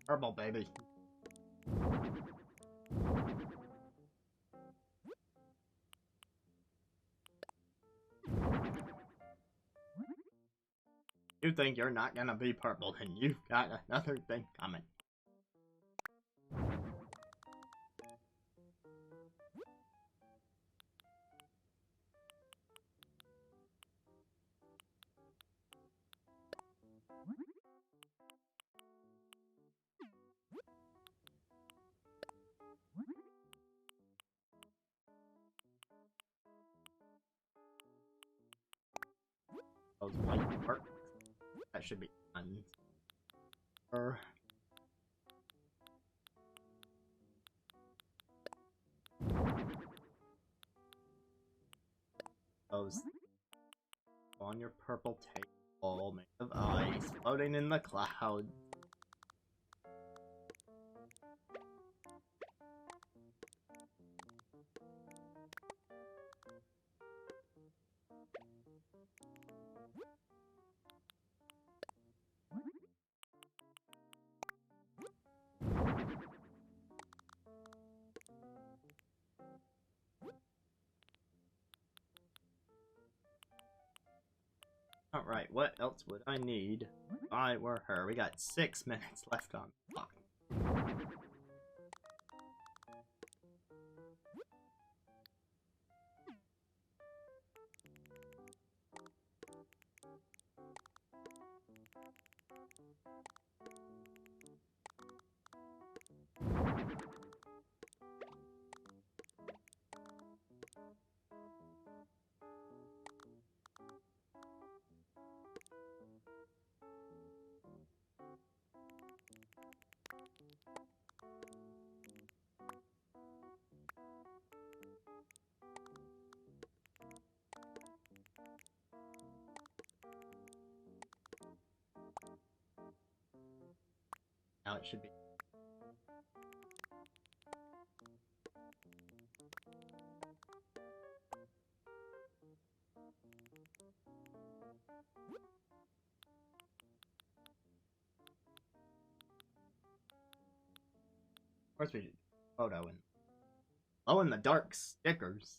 Purple, baby. You think you're not gonna be purple, then you've got another thing coming. Those white parts. That should be fun. Those on your purple table made of ice floating in the clouds. Alright, what else would I need if I were her? We got 6 minutes left on the clock. Now it should be. Of course we should photo and glow in the dark stickers.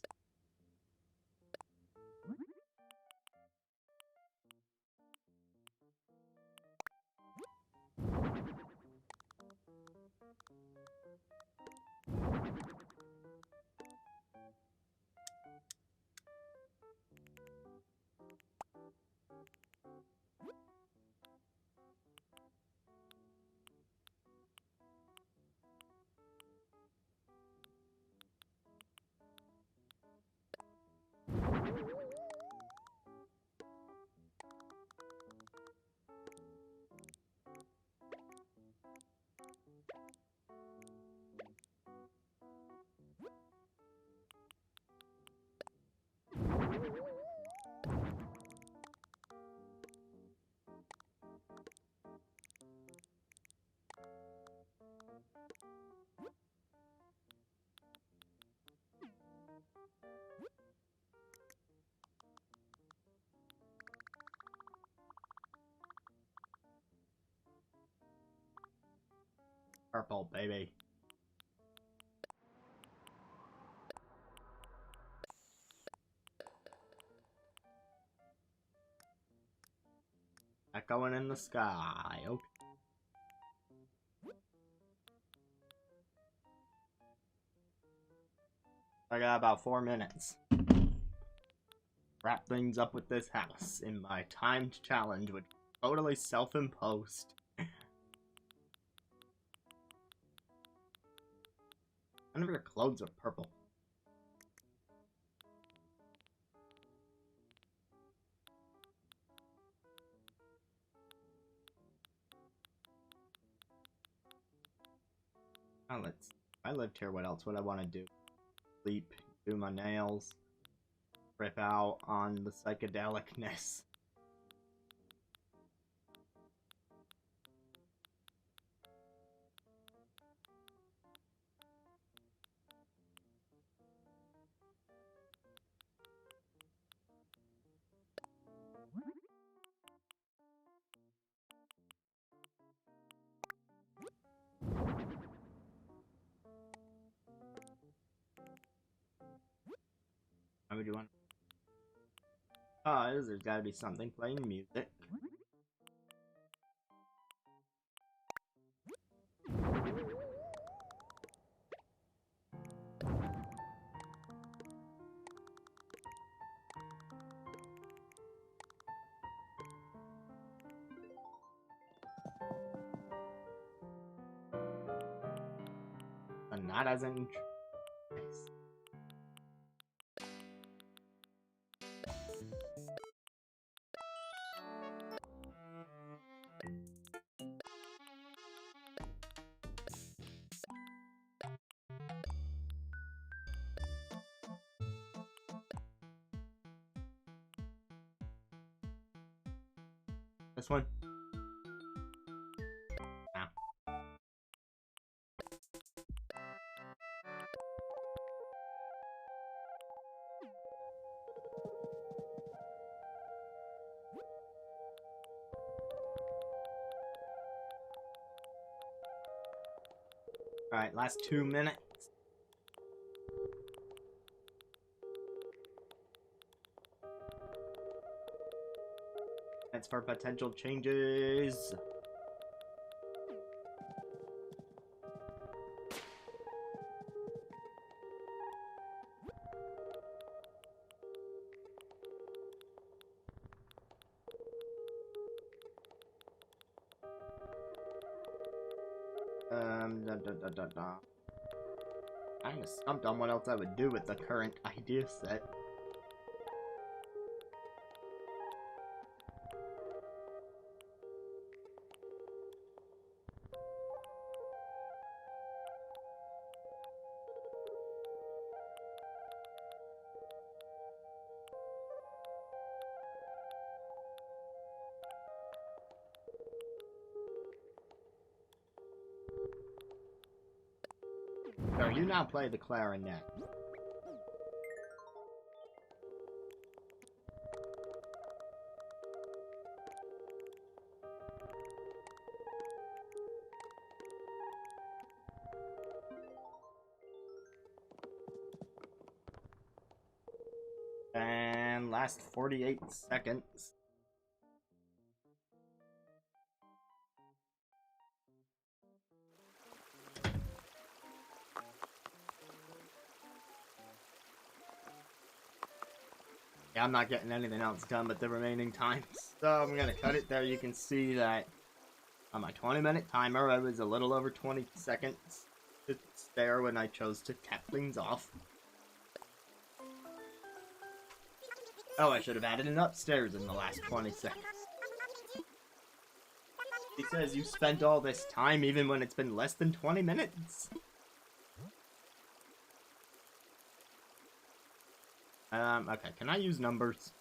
Purple, baby. Echoing in the sky. Okay. I got about 4 minutes. Wrap things up with this house in my timed challenge, which is totally self-imposed. None of your clothes are purple. Now let's. If I lived here, what else would I want to do? Sleep, do my nails, rip out on the psychedelicness. How would you want? There's gotta be something playing music. And not as in. Nice. This one. Ah. Alright, last 2 minutes. minutes for potential changes. Kinda stumped on what else I would do with the current idea set. So you now play the clarinet. And last 48 seconds. Yeah, I'm not getting anything else done but the remaining times. So I'm gonna cut it there. You can see that on my 20-minute timer, I was a little over 20 seconds to spare when I chose to tap things off. Oh, I should have added an upstairs in the last 20 seconds. He says you spent all this time even when it's been less than 20 minutes. Okay, can I use numbers?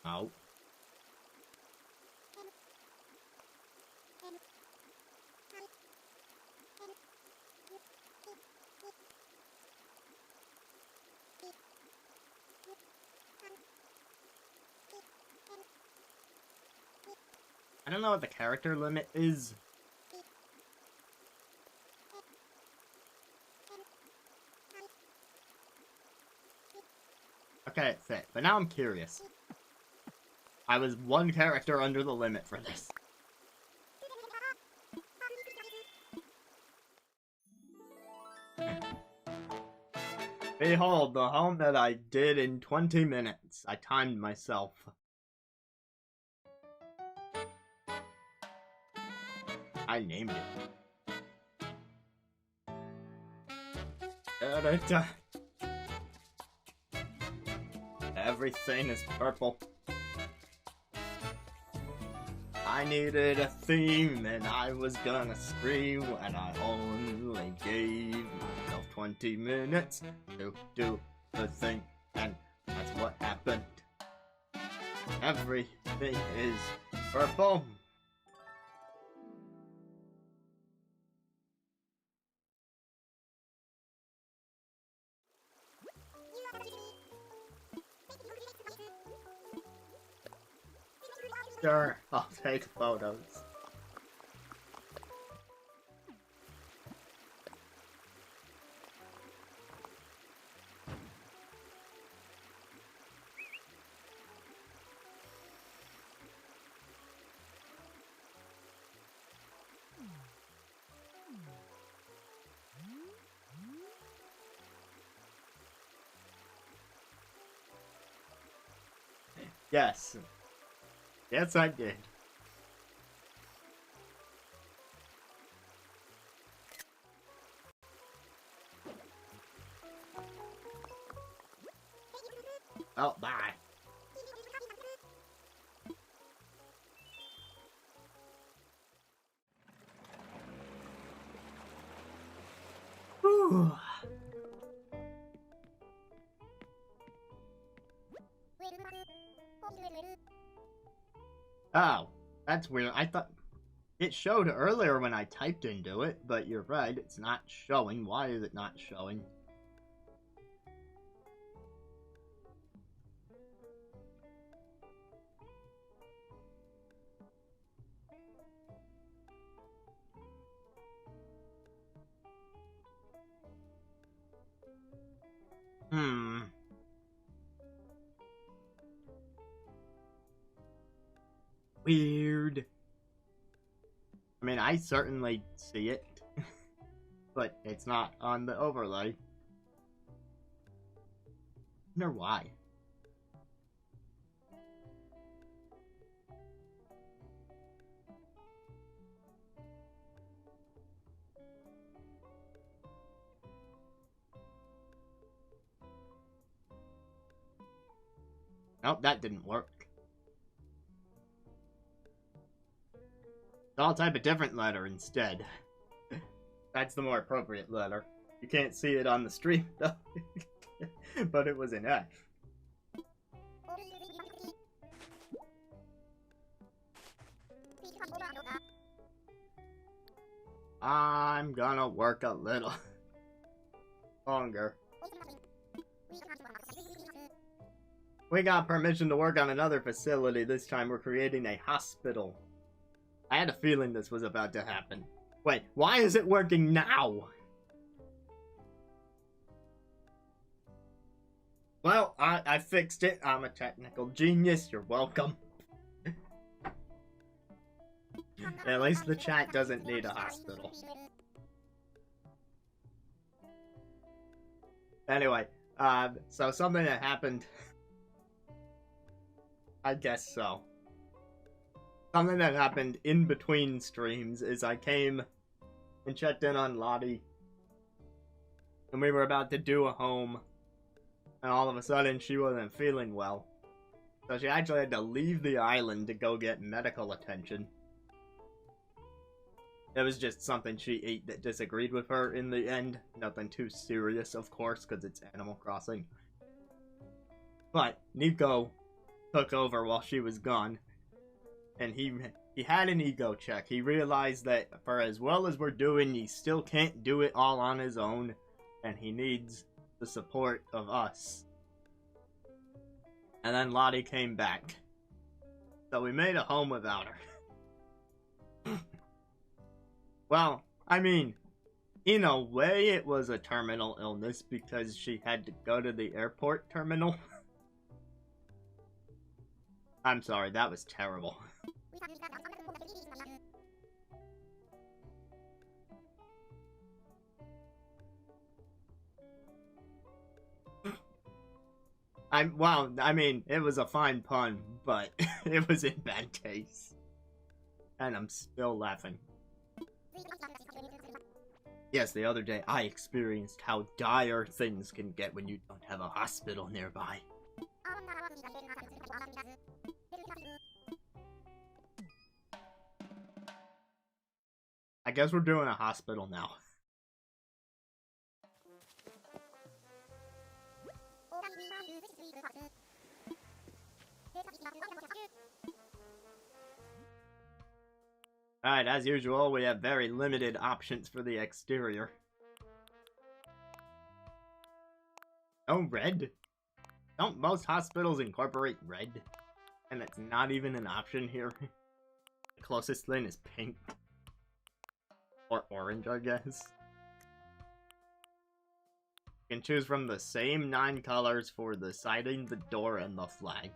Oh. I don't know what the character limit is. Okay, it fit, but now I'm curious. I was one character under the limit for this. Behold, the home that I did in 20 minutes. I timed myself. I named it. Da-da-da. Everything is purple. I needed a theme and I was gonna scream, and I only gave myself 20 minutes to do the thing, and that's what happened. Everything is purple. Sure, I'll take photos. Yes. Yes, I did. Oh, bye. Whew. Oh, that's weird. I thought it showed earlier when I typed into it, but you're right, it's not showing. Why is it not showing? Weird. I mean, I certainly see it, but it's not on the overlay. I wonder why. Nope, that didn't work. I'll type a different letter instead. That's the more appropriate letter. You can't see it on the stream, though. But it was an F. I'm gonna work a little longer. We got permission to work on another facility. This time we're creating a hospital. I had a feeling this was about to happen. Wait, why is it working now? Well, I fixed it. I'm a technical genius. You're welcome. At least the chat doesn't need a hospital. Anyway, so something that happened... I guess so. Something that happened in between streams is I came and checked in on Lottie, and we were about to do a home, and all of a sudden she wasn't feeling well. So she actually had to leave the island to go get medical attention. It was just something she ate that disagreed with her in the end. Nothing too serious, of course, because it's Animal Crossing. But Nico took over while she was gone, and he had an ego check. He realized that for as well as we're doing, he still can't do it all on his own, and he needs the support of us. And then Lottie came back. So we made a home without her. Well, I mean, in a way it was a terminal illness because she had to go to the airport terminal. I'm sorry, that was terrible. Well, I mean, it was a fine pun, but it was in bad taste. And I'm still laughing. Yes, the other day I experienced how dire things can get when you don't have a hospital nearby. I guess we're doing a hospital now. Alright, as usual, we have very limited options for the exterior. No red? Don't most hospitals incorporate red? And it's not even an option here. The closest thing is pink. Or orange, I guess. You can choose from the same 9 colors for the siding, the door, and the flag.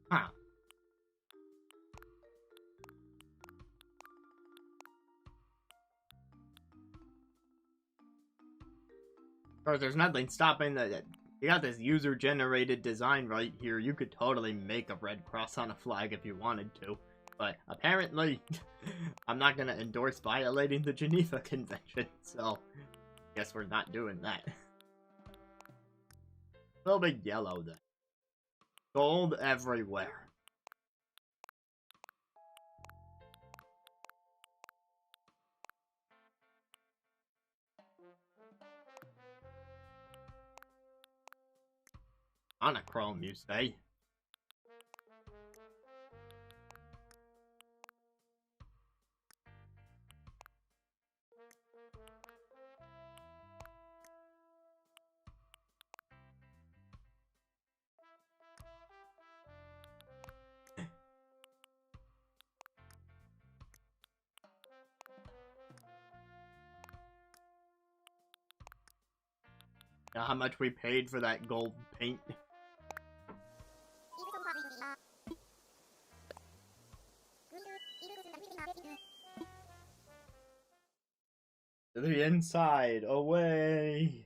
Huh. Of course, there's nothing stopping that. You got this user-generated design right here. You could totally make a red cross on a flag if you wanted to. But apparently, I'm not going to endorse violating the Geneva Convention, so guess we're not doing that. A little bit yellow then. Gold everywhere. Monochrome, you say? know how much we paid for that gold paint? To the inside, away!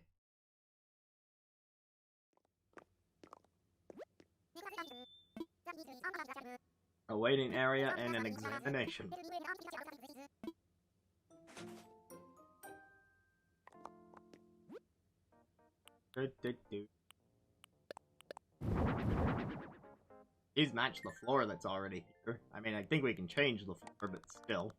A waiting area and an examination. He's matched the floor that's already here. I mean, I think we can change the floor, but still.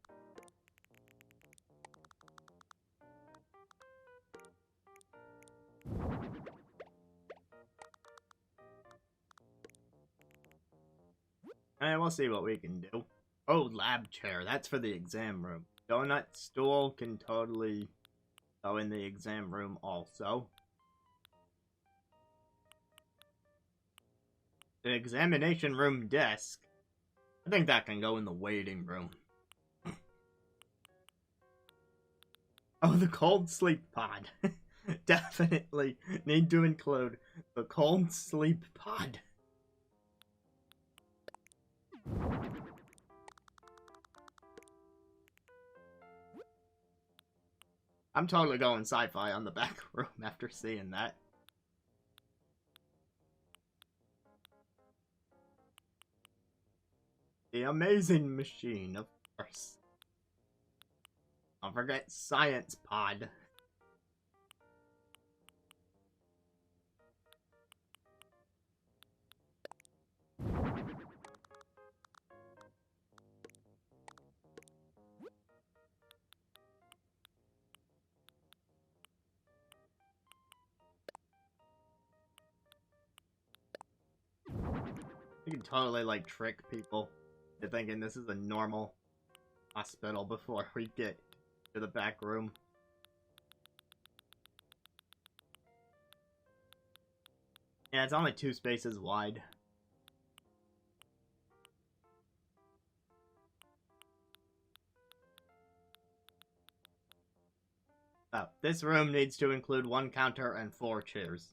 And we'll see what we can do. Oh, lab chair. That's for the exam room. Donut stool can totally go in the exam room also. The examination room desk. I think that can go in the waiting room. Oh, the cold sleep pod. Definitely need to include the cold sleep pod. I'm totally going sci-fi on the back room after seeing that. The amazing machine, of course. Don't forget science pod. You can totally, like, trick people into thinking this is a normal hospital before we get to the back room. Yeah, it's only 2 spaces wide. Oh, this room needs to include 1 counter and 4 chairs.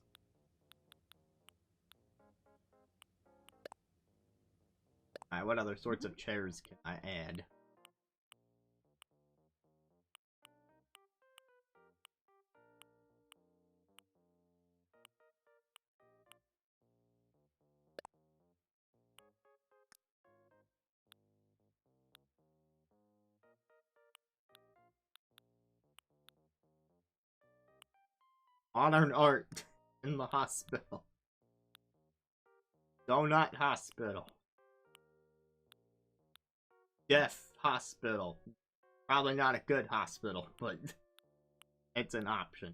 Alright, what other sorts of chairs can I add? Modern art in the hospital. Donut hospital. Deaf hospital. Probably not a good hospital, but it's an option.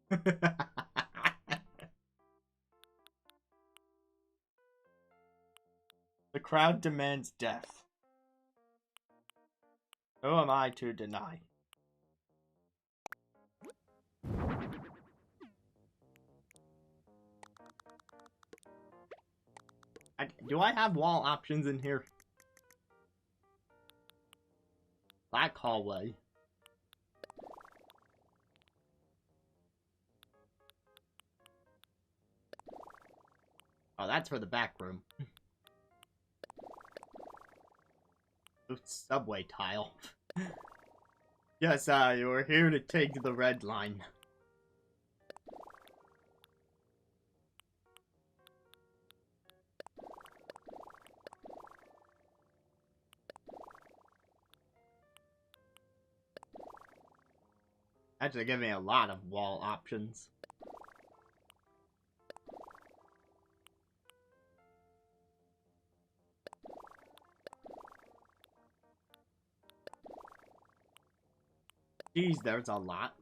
The crowd demands death. Who am I to deny? Do I have wall options in here? Black hallway. Oh, that's for the back room. Subway tile. Yes, you are here to take the red line. Actually, give me a lot of wall options. Jeez, there's a lot.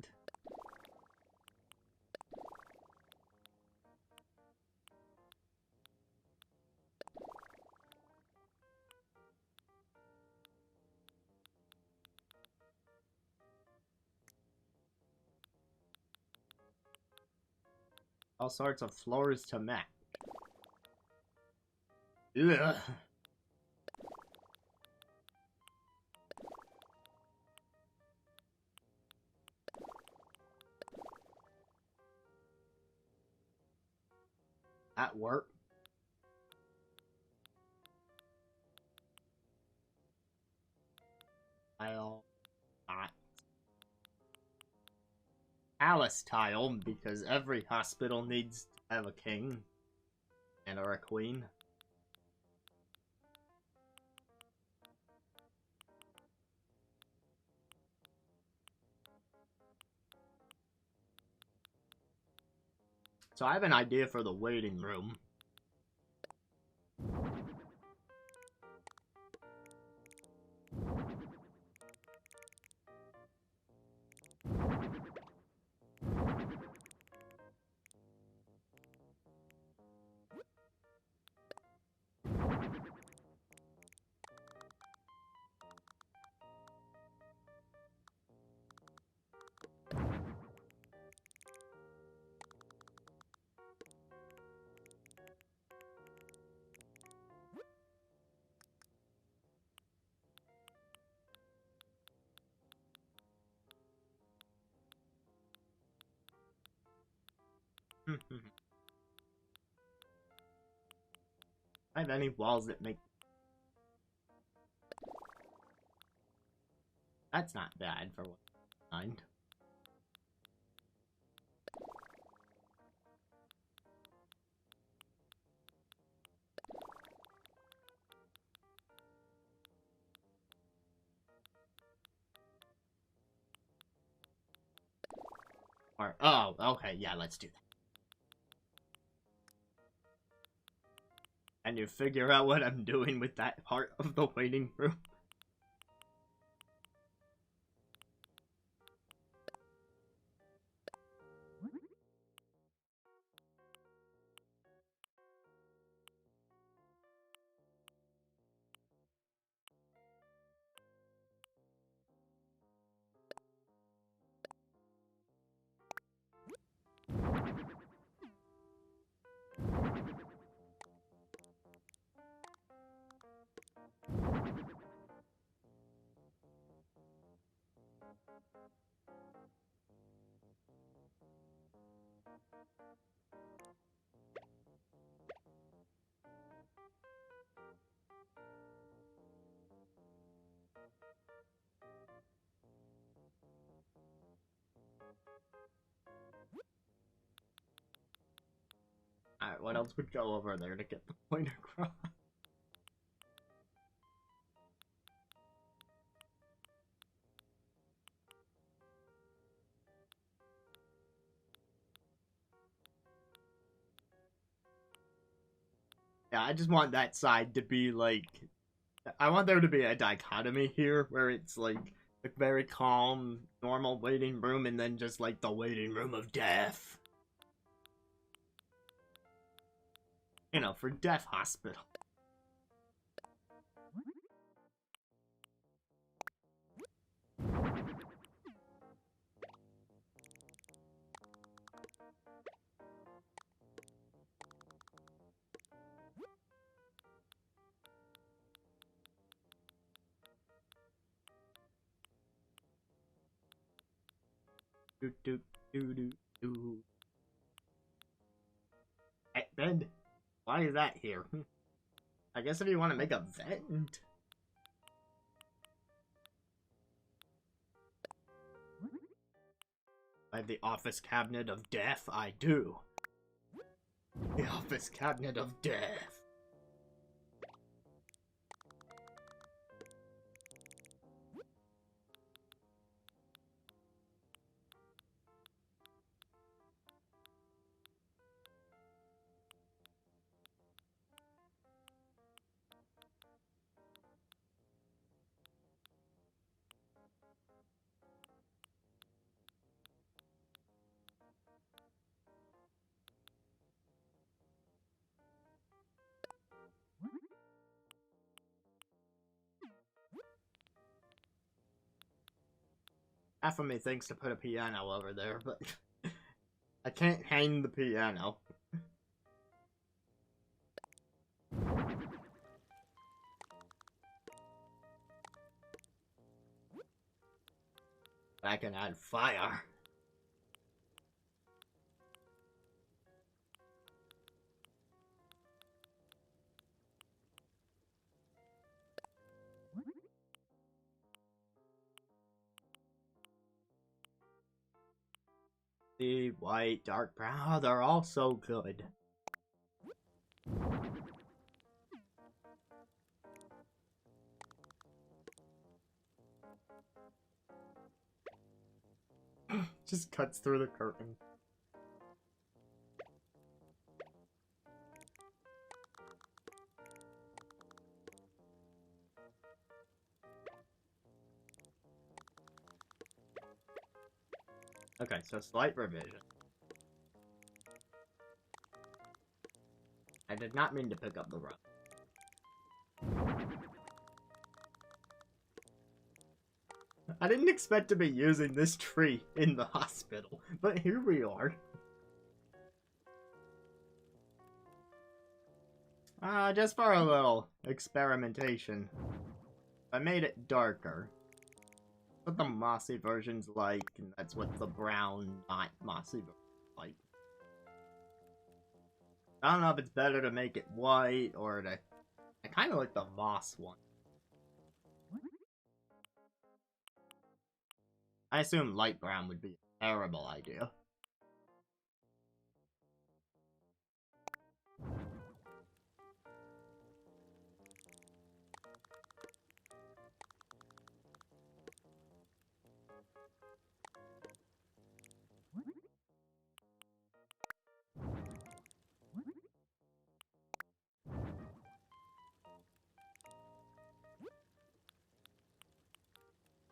All sorts of floors to match. Ugh. At work. Tile. Not. Palace tile, because every hospital needs to have a king. And or a queen. So I have an idea for the waiting room. I have any walls that make... That's not bad for one kind. Or, oh, okay, yeah, let's do that. And you figure out what I'm doing with that part of the waiting room. Alright, what else would go over there to get the point across? Yeah, I just want that side to be like... I want there to be a dichotomy here, where it's like a very calm, normal waiting room, and then just like the waiting room of death. You know, for Death Hospital. Do do do do do. Hey, Ben, why is that here? I guess if you want to make a vent. I have the office cabinet of death, I do. The office cabinet of death. Half of me thinks to put a piano over there, but I can't hang the piano. I can add fire. The white, dark brown, oh, they're all so good. Just cuts through the curtain. Okay, so slight revision. I did not mean to pick up the rug. I didn't expect to be using this tree in the hospital, but here we are. Just for a little experimentation, I made it darker. What the mossy version's like, and that's what the brown, not mossy version's like. I don't know if it's better to make it white or to... I kind of like the moss one. I assume light brown would be a terrible idea.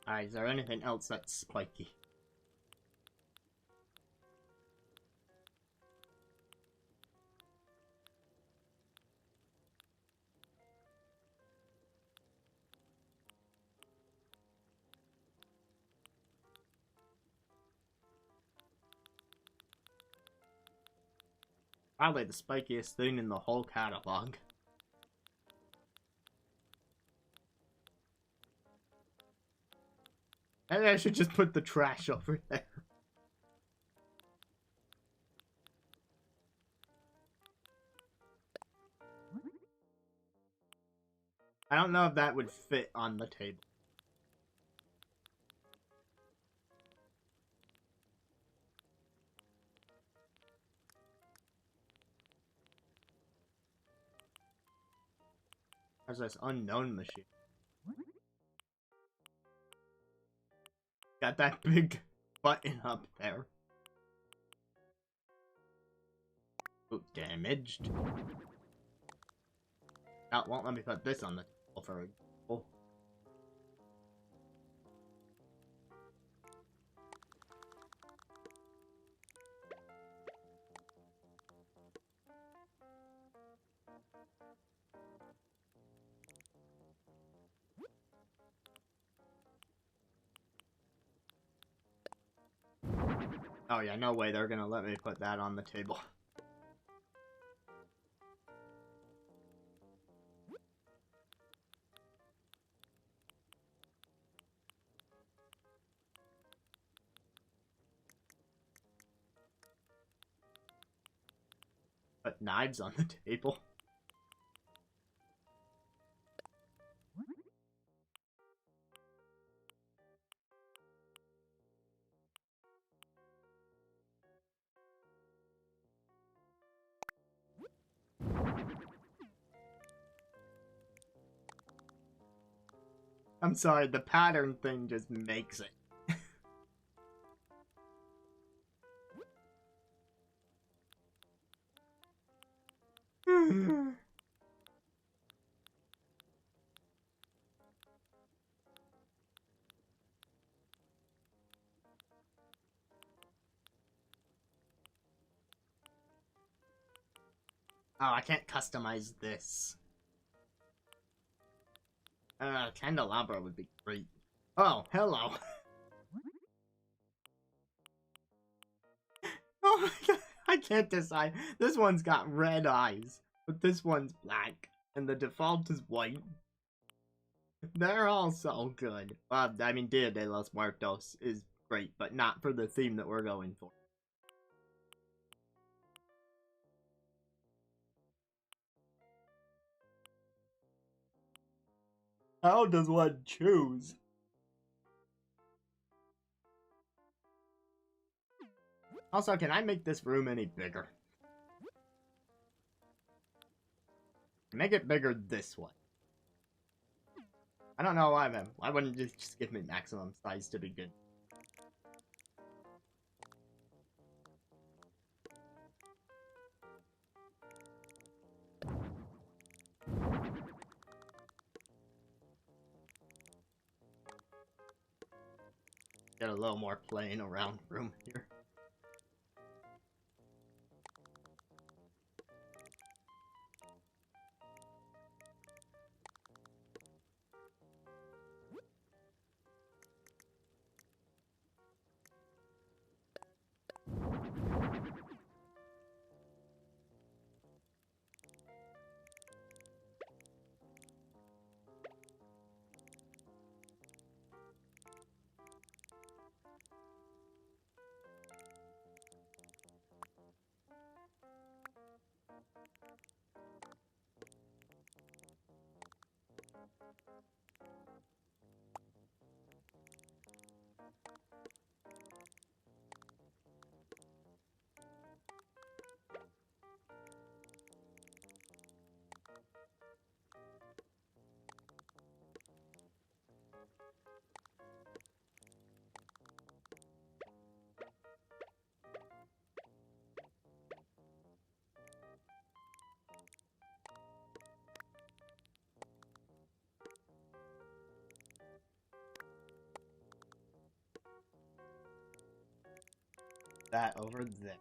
Alright, is there anything else that's spiky? Probably the spikiest thing in the whole catalog. Maybe I should just put the trash over there. I don't know if that would fit on the table. There's this unknown machine. Got that big button up there. Ooh, damaged. That won't let me put this on the table, for example. Oh yeah, no way they're gonna let me put that on the table. Put knives on the table. I'm sorry, the pattern thing just makes it. Oh, I can't customize this. Candelabra would be great. Oh, hello. Oh my god, I can't decide. This one's got red eyes, but this one's black, and the default is white. They're all so good. I mean, Dia de los Muertos is great, but not for the theme that we're going for. How does one choose? Also, can I make this room any bigger? Make it bigger this way. I don't know why, man. Why wouldn't you just give me maximum size to be good? Get a little more playing around room here. That over there.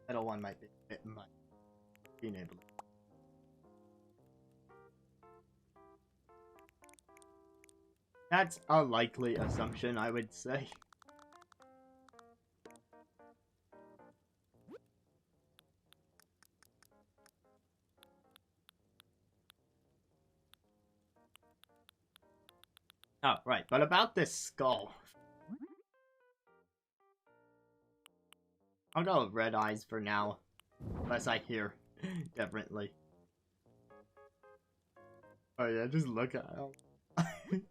Middle one might be a bit much. Being able to. That's a likely assumption, I would say. Oh, right, but about this skull. I'll go with red eyes for now. Unless I hear differently. Oh yeah, just look at him.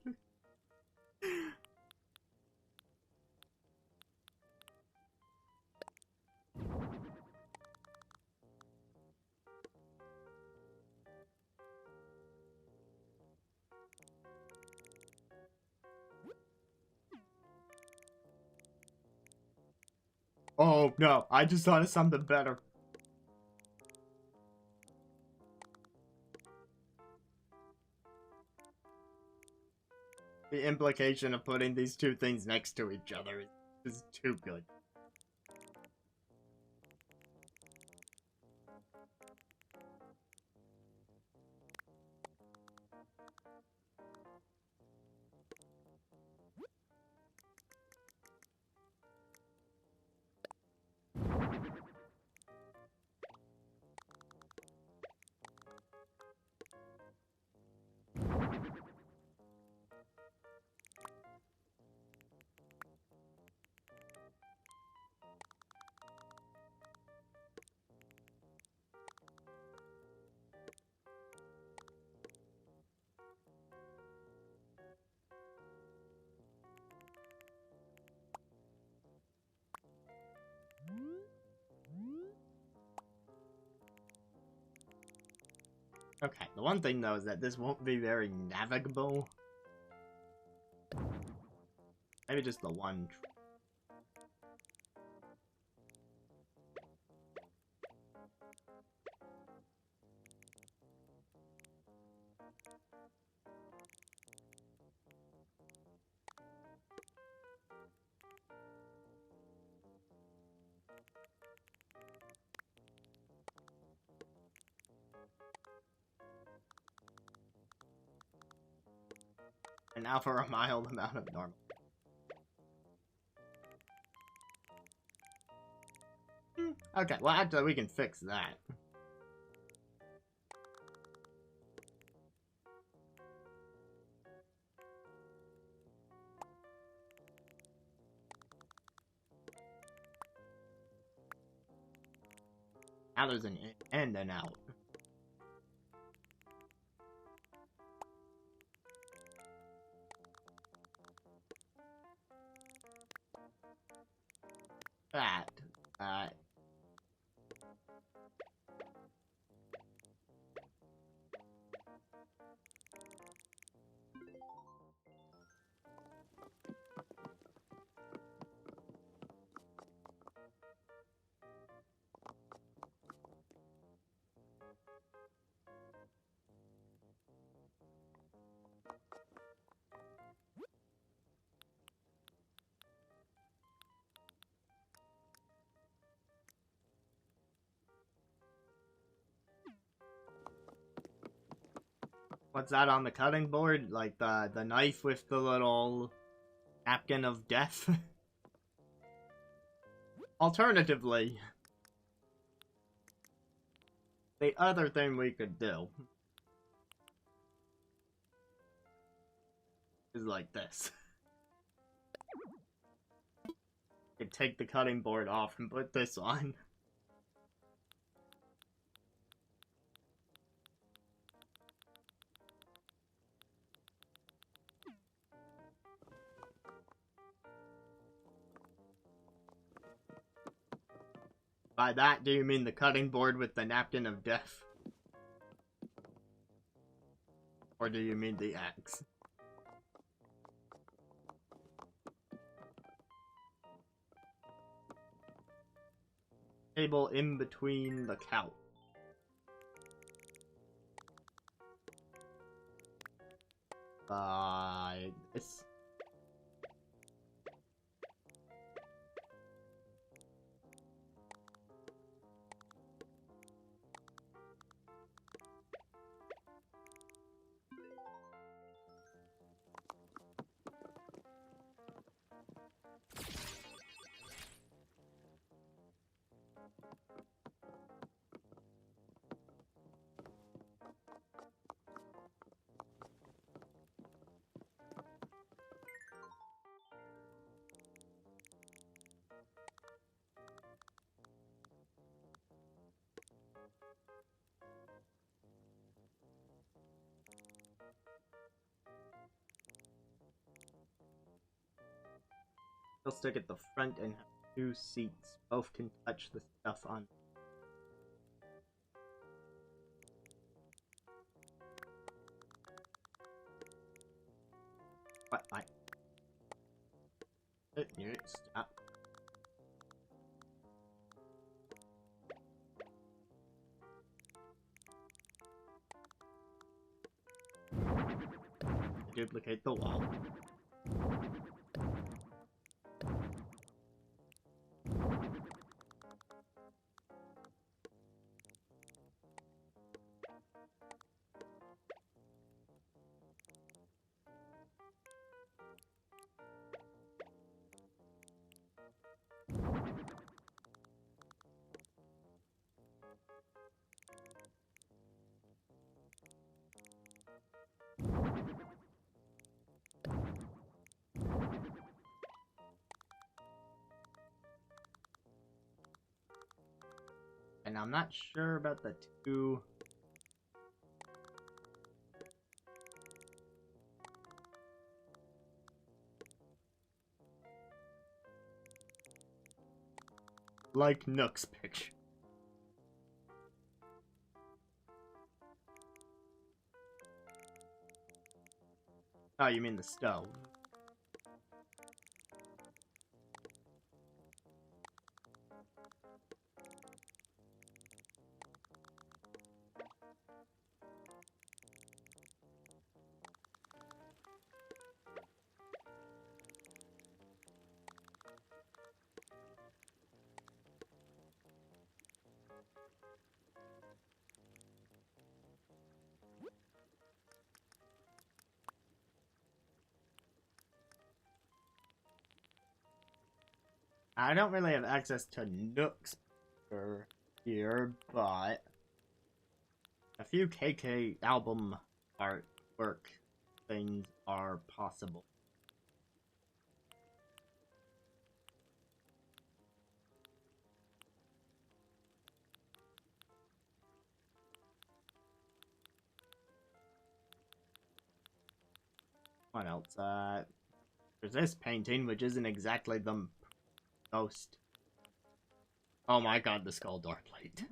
Oh no, I just thought of something better. The implication of putting these two things next to each other is too good. Okay, the one thing though is that this won't be very navigable. Maybe just the one. And now for a mild amount of normal. Okay, well actually we can fix that. Now there's an in and an out. fact that what's that on the cutting board? Like the knife with the little napkin of death? Alternatively, the other thing we could do is like this. You could take the cutting board off and put this on. By that, do you mean the cutting board with the napkin of death? Or do you mean the axe? Table in between the couch. This. They'll stick at the front and have 2 seats. Both can touch the stuff on. What? Stop. Duplicate the wall. And I'm not sure about the 2. Like Nook's picture. Oh, you mean the stove. I don't really have access to Nook's here, but a few KK album artwork things are possible. What else? There's this painting, which isn't exactly the most Oh my god, the skull door plate.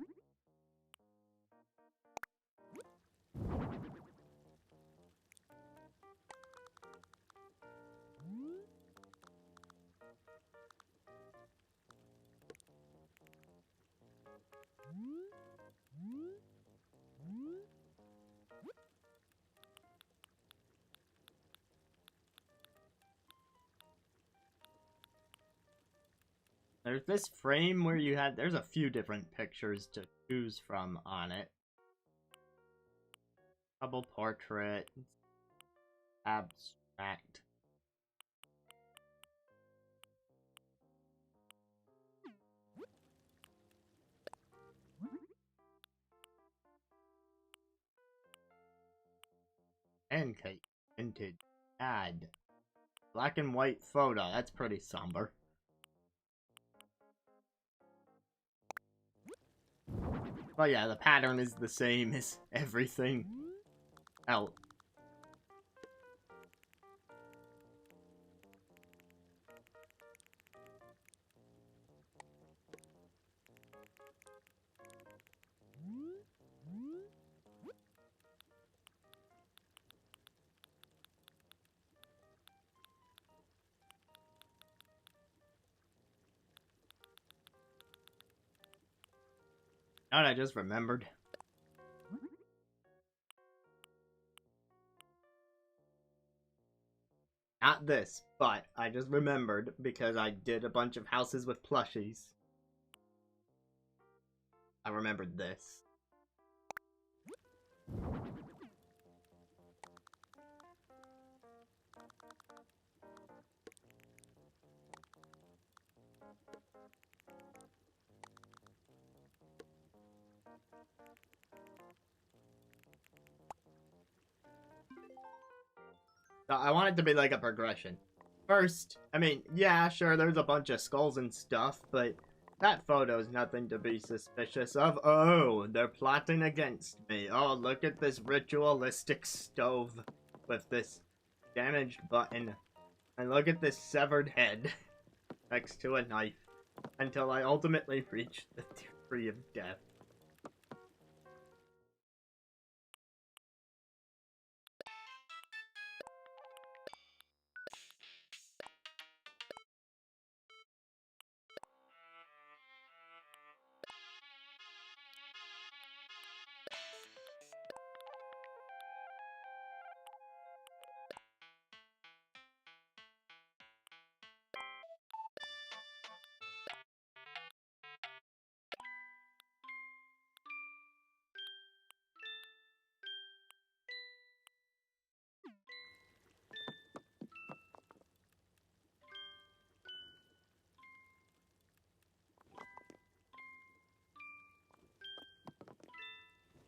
There's this frame where you had, there's a few different pictures to choose from on it. Double portrait, abstract. Pancake, vintage, add. Black and white photo, that's pretty somber. But yeah, the pattern is the same as everything else. Now that I just remembered. Not this, but I just remembered because I did a bunch of houses with plushies. I remembered this. So I want it to be like a progression. First, I mean, yeah, sure, there's a bunch of skulls and stuff, but that photo's nothing to be suspicious of. Oh, they're plotting against me. Oh, look at this ritualistic stove with this damaged button. And look at this severed head next to a knife until I ultimately reach the tree of death.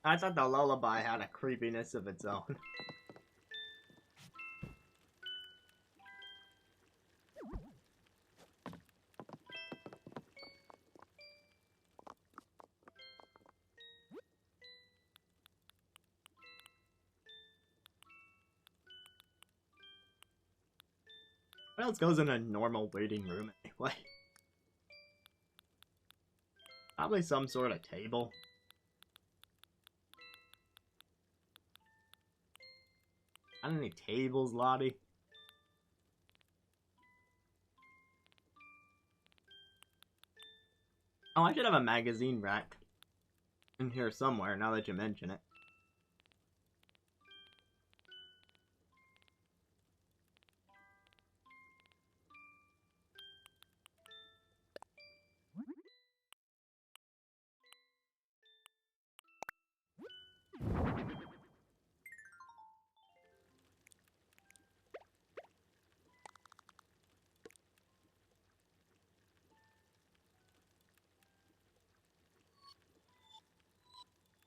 I thought the lullaby had a creepiness of its own. What else goes in a normal waiting room anyway? Probably some sort of table. Not any tables, Lottie. Oh, I should have a magazine rack in here somewhere now that you mention it.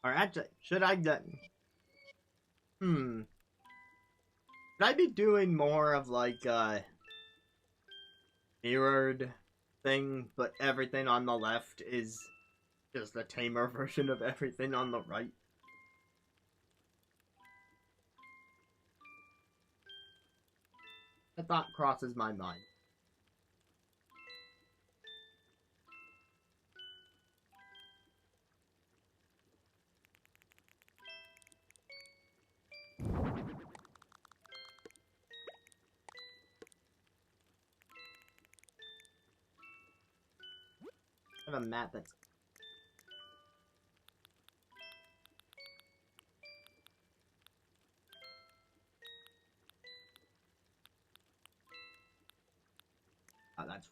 Or actually, should I get... Should I be doing more of like a mirrored thing, but everything on the left is just a tamer version of everything on the right? The thought crosses my mind. I have a mat that's... Oh, that's...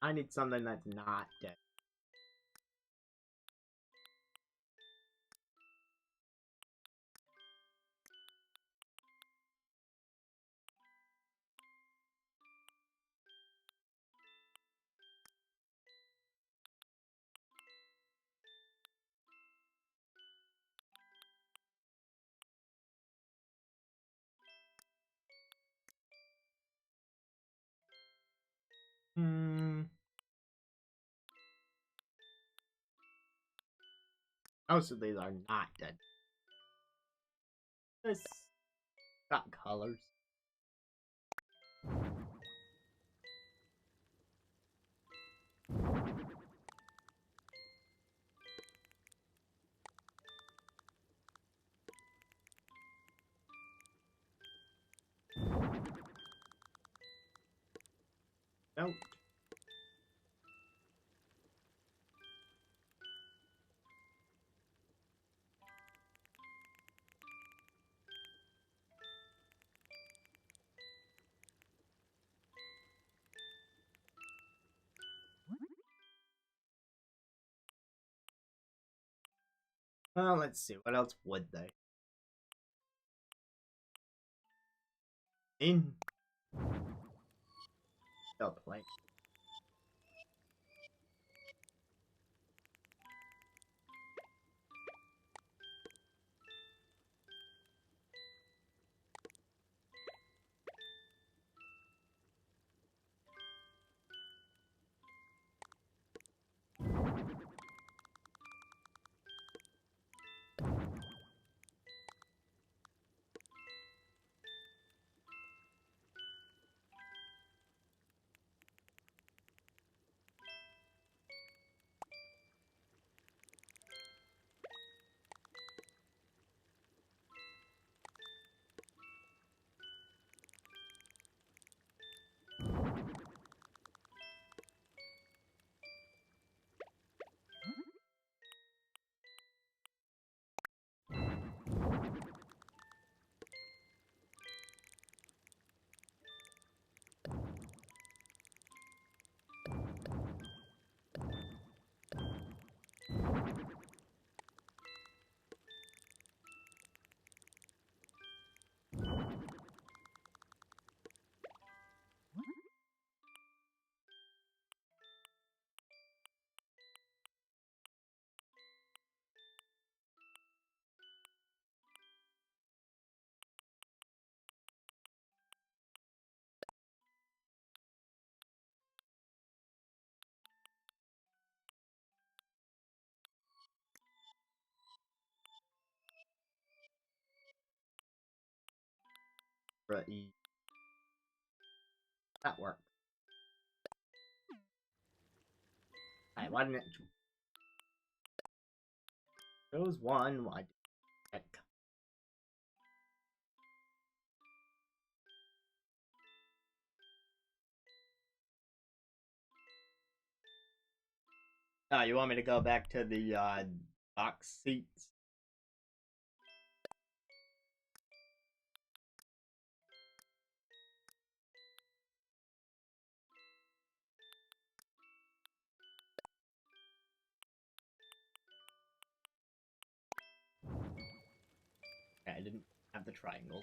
I need something that's not dead. Most of these are not dead. This got colors. Nope. Well, let's see. What else would they? In. Still playing. Right. That worked. Alright, why didn't it... Chose one, why did it... Oh, you want me to go back to the, box seats? Okay, I didn't have the triangle.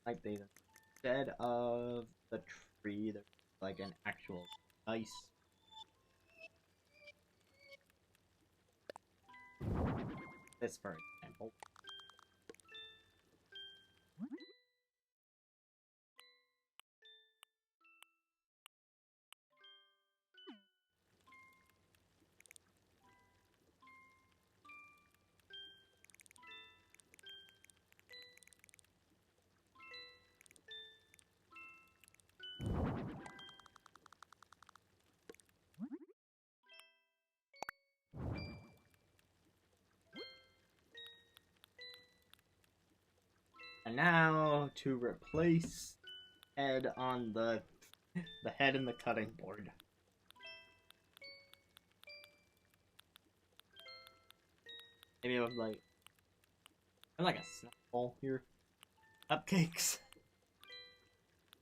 Like they instead of the tree, there's like an actual ice. This, for example. And now to replace head on the head in the cutting board. Maybe with like a snack bowl here. Cupcakes.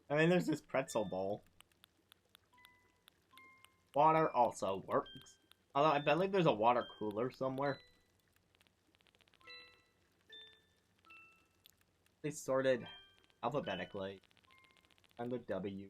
I mean, there's this pretzel bowl. Water also works. Although I believe there's a water cooler somewhere. They sorted alphabetically. And the W.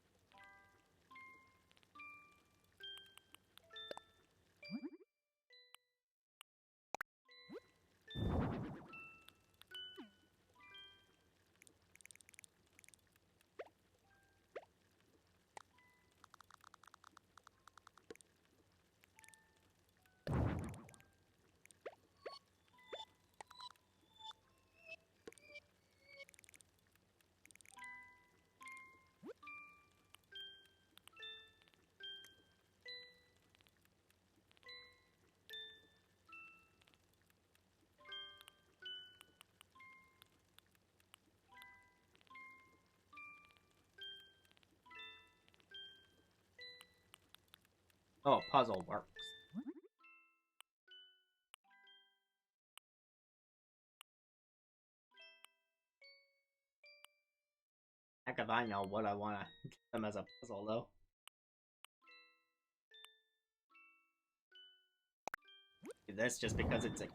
Oh, puzzle works. Heck if I know what I want to get them as a puzzle, though. This just because it's a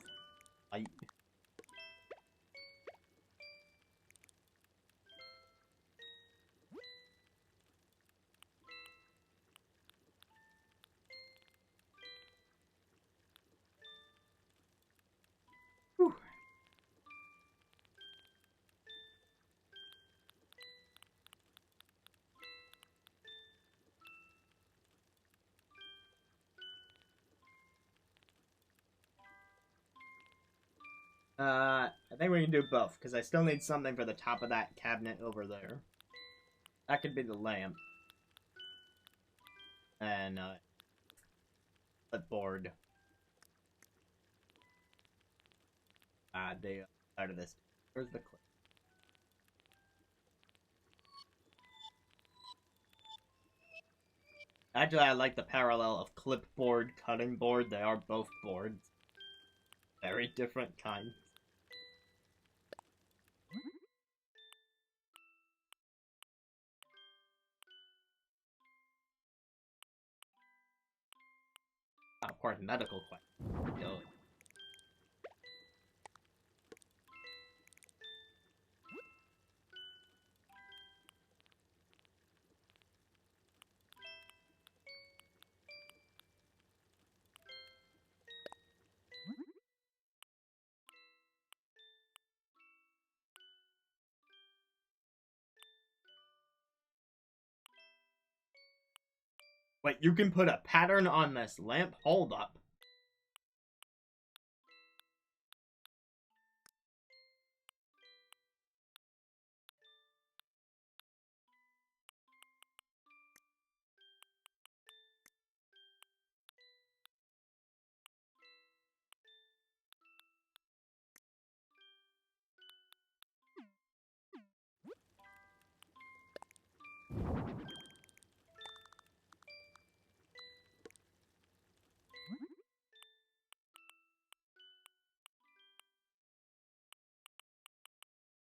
light. Whew. I think we can do both, because I still need something for the top of that cabinet over there. That could be the lamp. And, clipboard. The side of this. Where's the clip? Actually, I like the parallel of clipboard, cutting board. They are both boards. Very different kinds. Of course, medical question. Duh. Wait, you can put a pattern on this lamp? Hold up.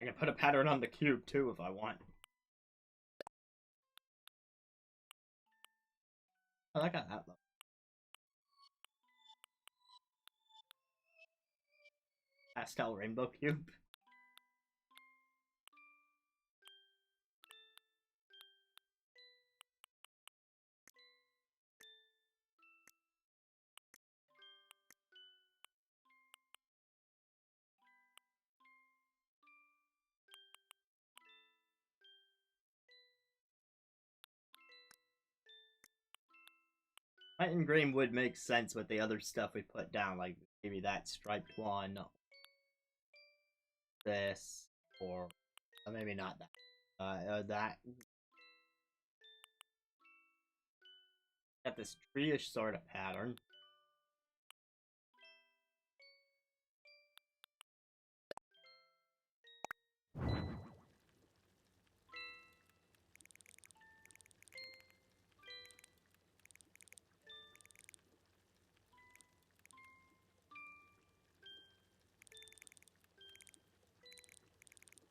I can put a pattern on the cube too if I want. Oh, I got that low. Pastel rainbow cube. White and green would make sense with the other stuff we put down, like maybe that striped one, this, or maybe not that. That. Got this tree-ish sort of pattern.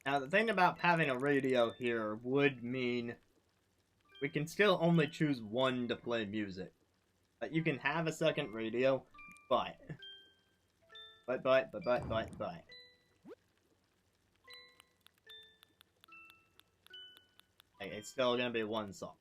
Now, the thing about having a radio here would mean we can still only choose one to play music. You can have a second radio, but. It's still gonna be one song.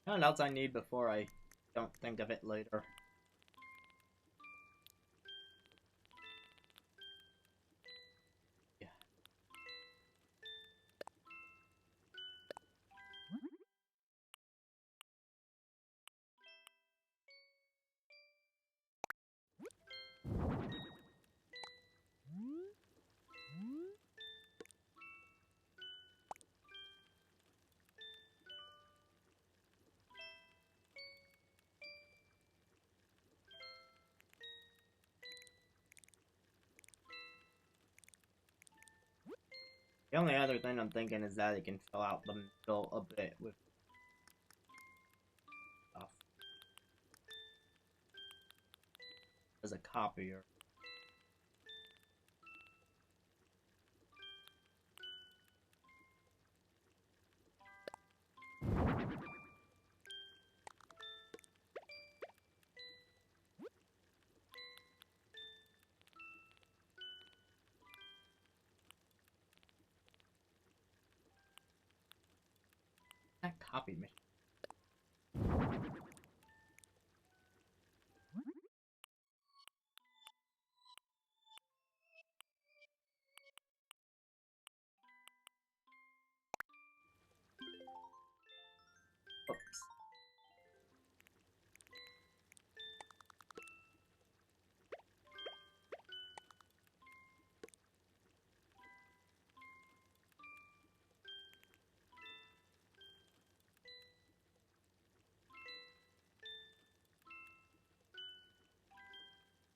You know what else I need before I don't think of it later? Yeah. The only other thing I'm thinking is that it can fill out the middle a bit with stuff. As a copier. That copy me. Oops.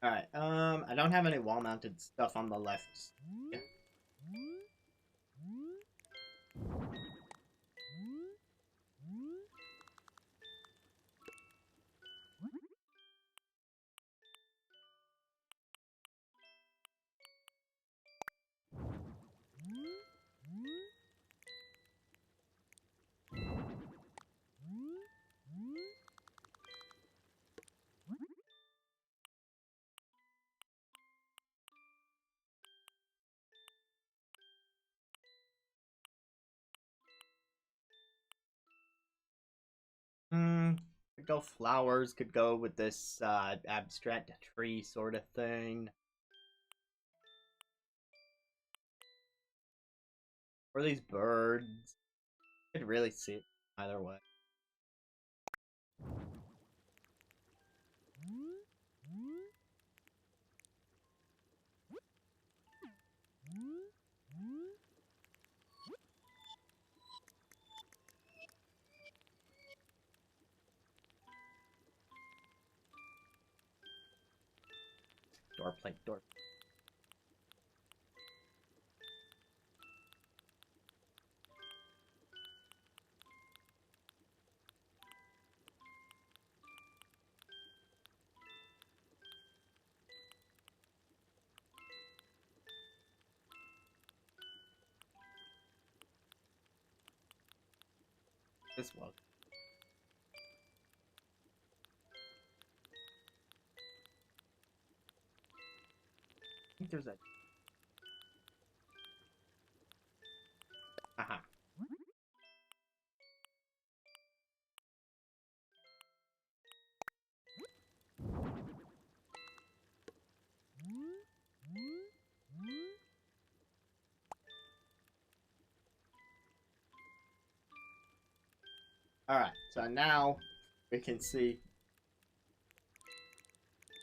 Alright, I don't have any wall-mounted stuff on the left. Yeah. Could go flowers, could go with this abstract tree sort of thing. Or these birds. I could really see it either way. Door plate, door. This was. there's a... Aha. Alright, so now we can see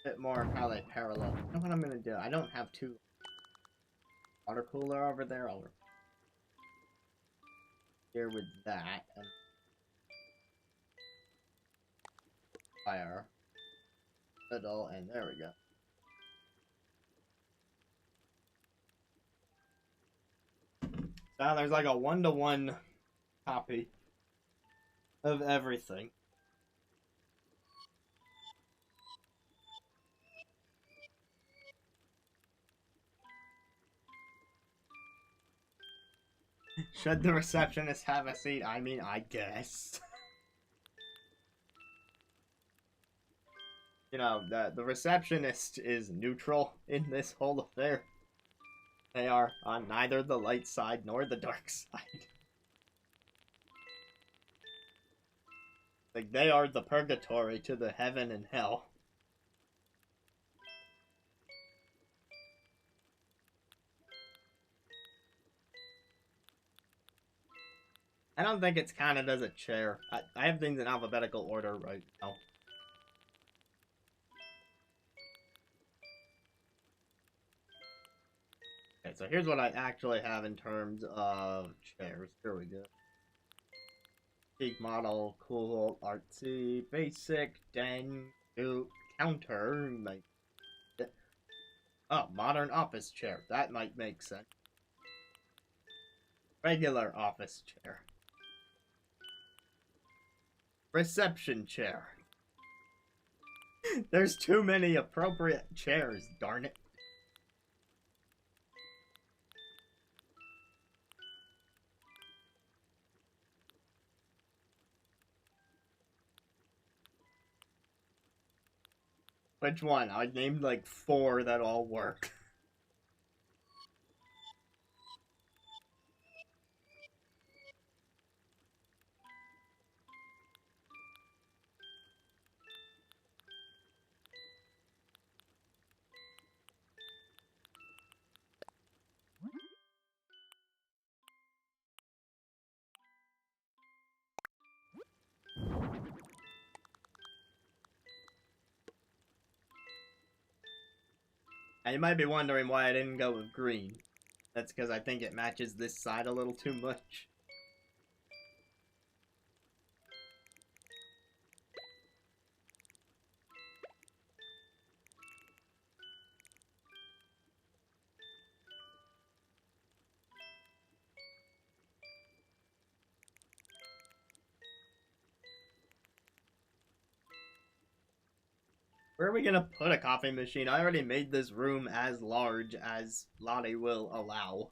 a bit more how they parallel. You know what I'm gonna do? I don't have two water cooler over there. I'll here with that and fire middle, and there we go. So now there's like a 1-to-1 copy of everything. Should the receptionist have a seat? I mean, I guess. You know, the receptionist is neutral in this whole affair. They are on neither the light side nor the dark side. Like, they are the purgatory to the heaven and hell. I don't think it's counted as a chair. I have things in alphabetical order right now. Okay, so here's what I actually have in terms of chairs. Here we go. Big model, cool, artsy, basic, den, counter, like... Oh, modern office chair. That might make sense. Regular office chair. Reception chair. There's too many appropriate chairs, darn it. Which one? I named like 4 that all work. And you might be wondering why I didn't go with green. That's because I think it matches this side a little too much. Where are we gonna put a coffee machine? I already made this room as large as Lottie will allow.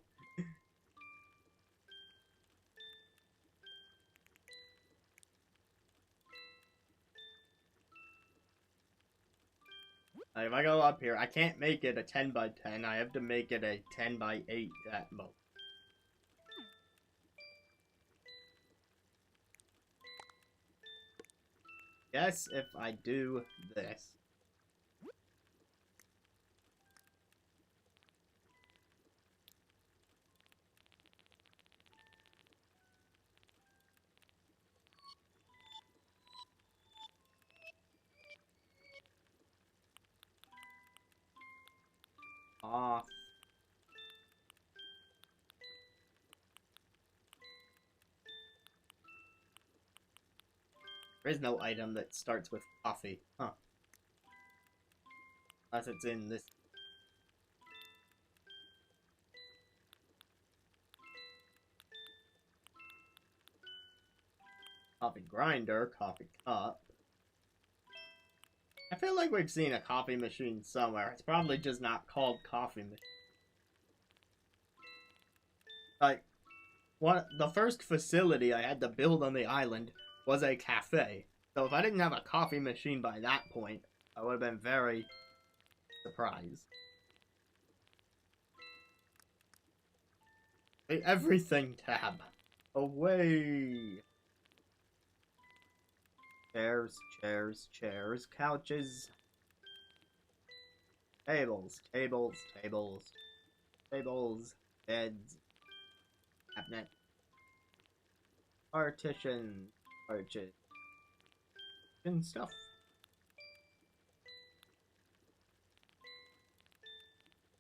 If I go up here, I can't make it a 10 by 10. I have to make it a 10 by 8 at most. Guess if I do this. Off. There is no item that starts with coffee. Huh. Unless it's in this. Coffee grinder, coffee cup. I feel like we've seen a coffee machine somewhere. It's probably just not called coffee machine. Like, the first facility I had to build on the island was a cafe. So if I didn't have a coffee machine by that point, I would have been very surprised. The everything tab. Away. Chairs, chairs, chairs, couches. Tables, tables, tables. Tables, beds, cabinet. Partition, arches. And stuff.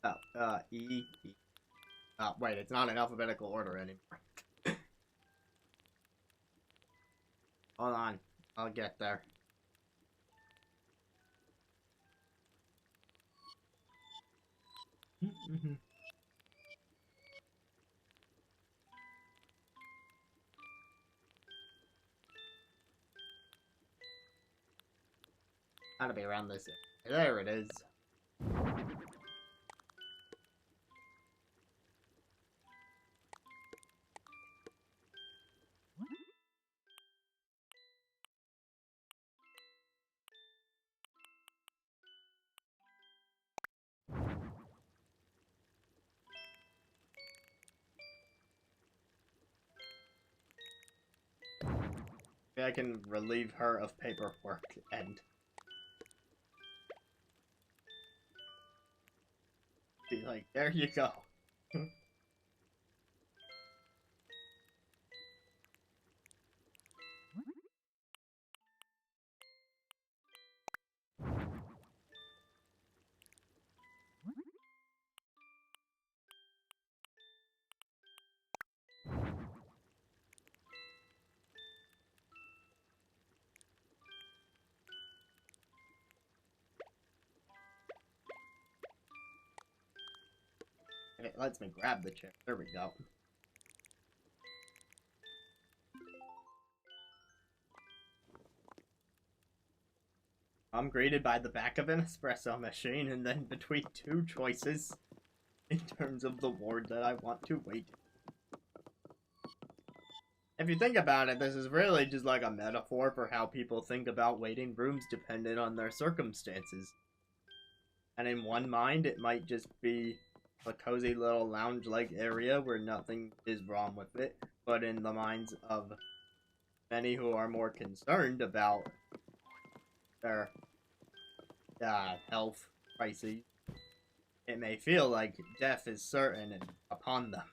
Oh, E. Oh, wait, it's not in alphabetical order anymore. Hold on, I'll get there. Gotta be around this. There it is. Maybe I can relieve her of paperwork and be like, there you go. It lets me grab the chair. There we go. I'm greeted by the back of an espresso machine and then between two choices in terms of the ward that I want to wait. If you think about it, this is really just like a metaphor for how people think about waiting rooms dependent on their circumstances. And in one mind, it might just be a cozy little lounge-like area where nothing is wrong with it. But in the minds of many who are more concerned about their health crises, it may feel like death is certain and upon them.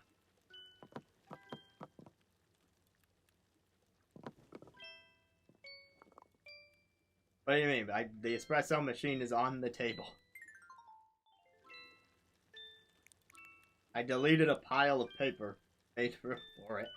What do you mean? The espresso machine is on the table. I deleted a pile of paper, made room for it.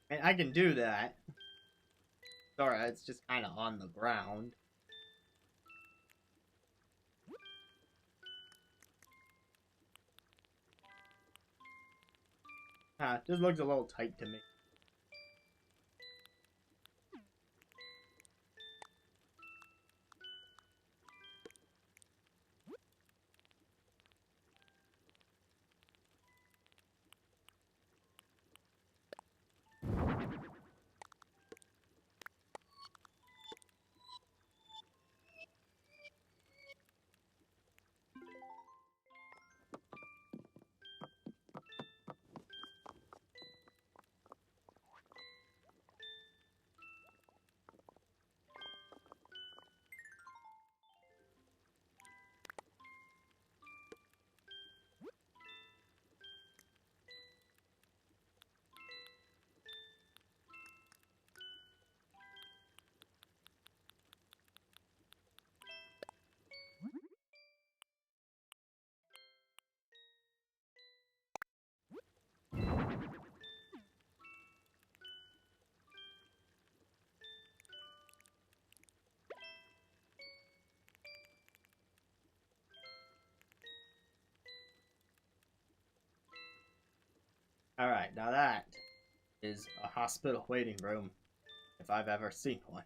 And I can do that. Sorry, it's just kind of on the ground. Just looks a little tight to me. Alright, now that is a hospital waiting room, if I've ever seen one.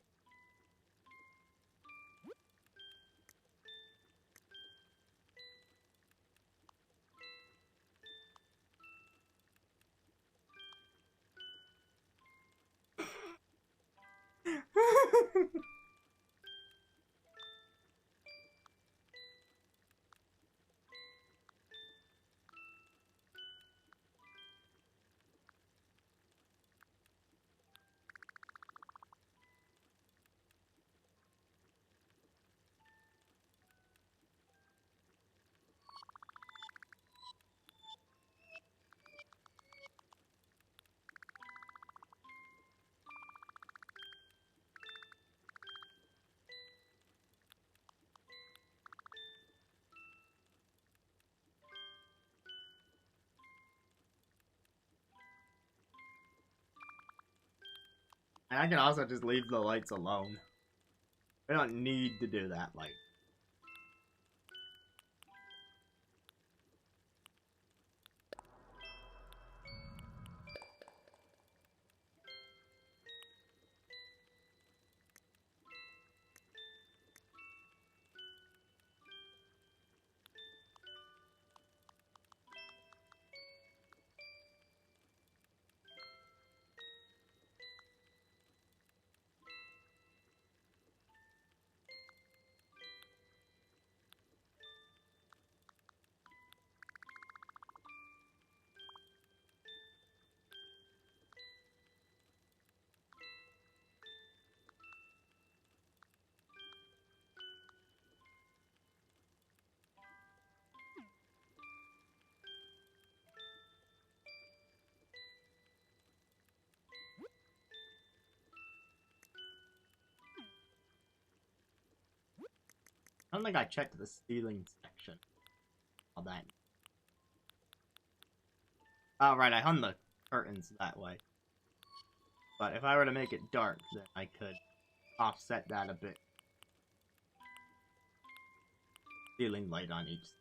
And I can also just leave the lights alone. We don't need to do that, like. I don't think I checked the ceiling section. All that. Oh, right, I hung the curtains that way. But if I were to make it dark, then I could offset that a bit. Ceiling light on each.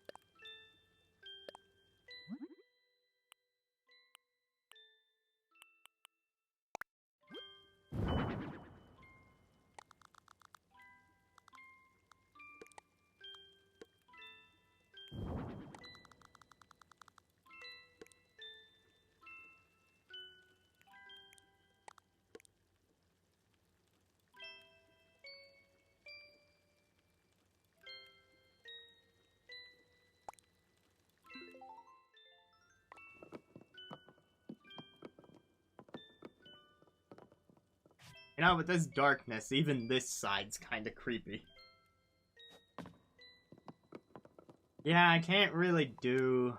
You know, with this darkness, even this side's kinda creepy. Yeah, I can't really do...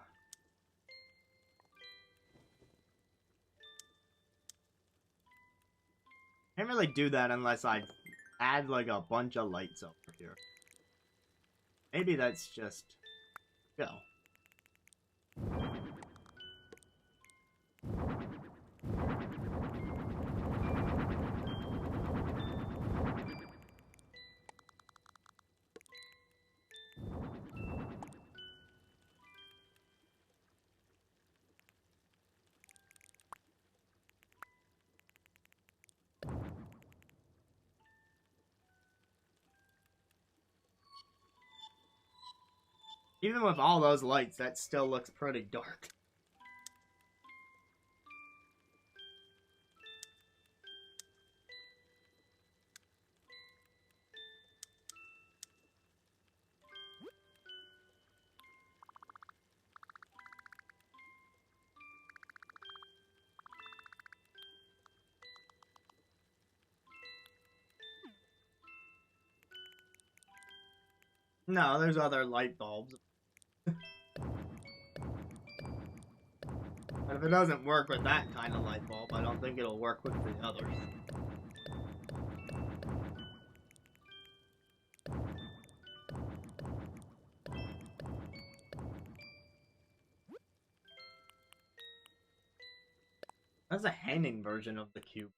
Can't really do that unless I add, like, a bunch of lights over here. Maybe that's just... Go. Even with all those lights, that still looks pretty dark. No, there's other light bulbs. But if it doesn't work with that kind of light bulb, I don't think it'll work with the others. That's a hanging version of the cube.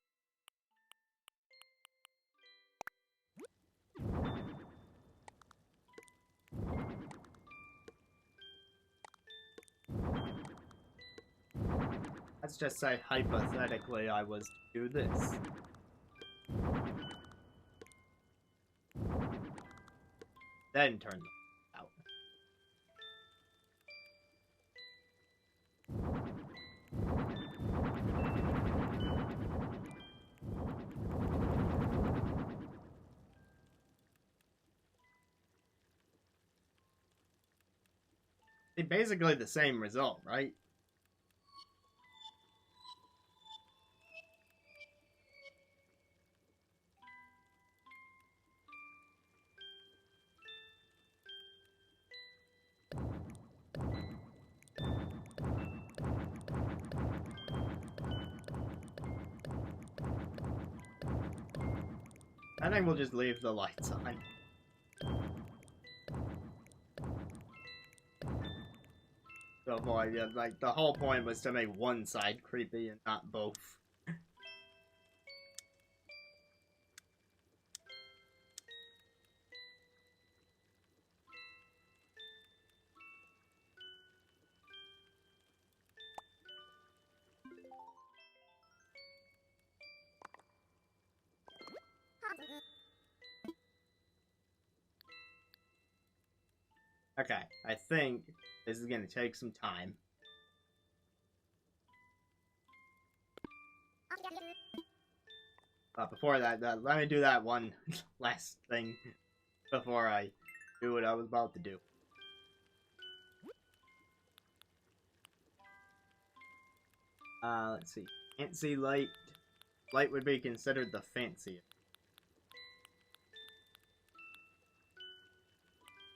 Let's just say, hypothetically, I was to do this. Then turn them out. It's basically the same result, right? I think we'll just leave the lights on. So avoid, yeah, like, the whole point was to make one side creepy and not both. Okay, I think this is gonna take some time. But before that, let me do that one last thing before I do what I was about to do. Let's see. Fancy light. Light would be considered the fanciest.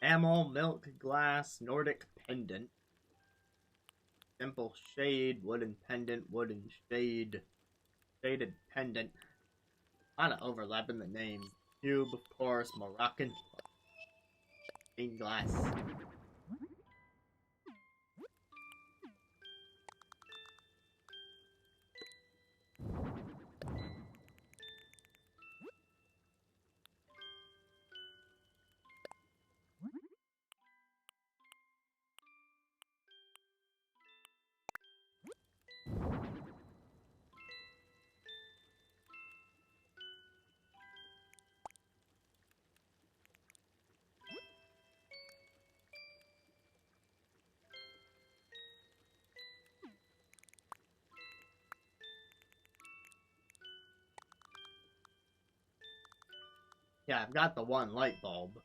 Amel, milk, glass, Nordic pendant. Simple shade, wooden pendant, wooden shade. Shaded pendant. A lot of overlap in the names. Cube, of course, Moroccan. Stained glass. Yeah, I've got the one light bulb.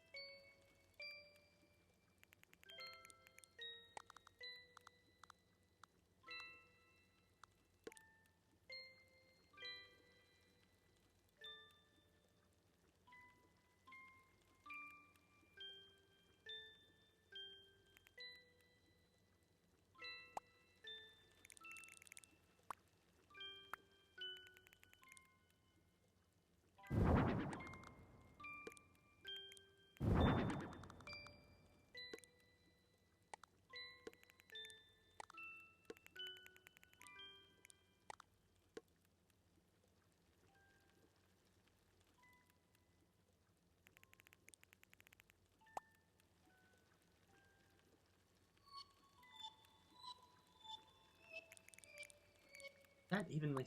That evenly.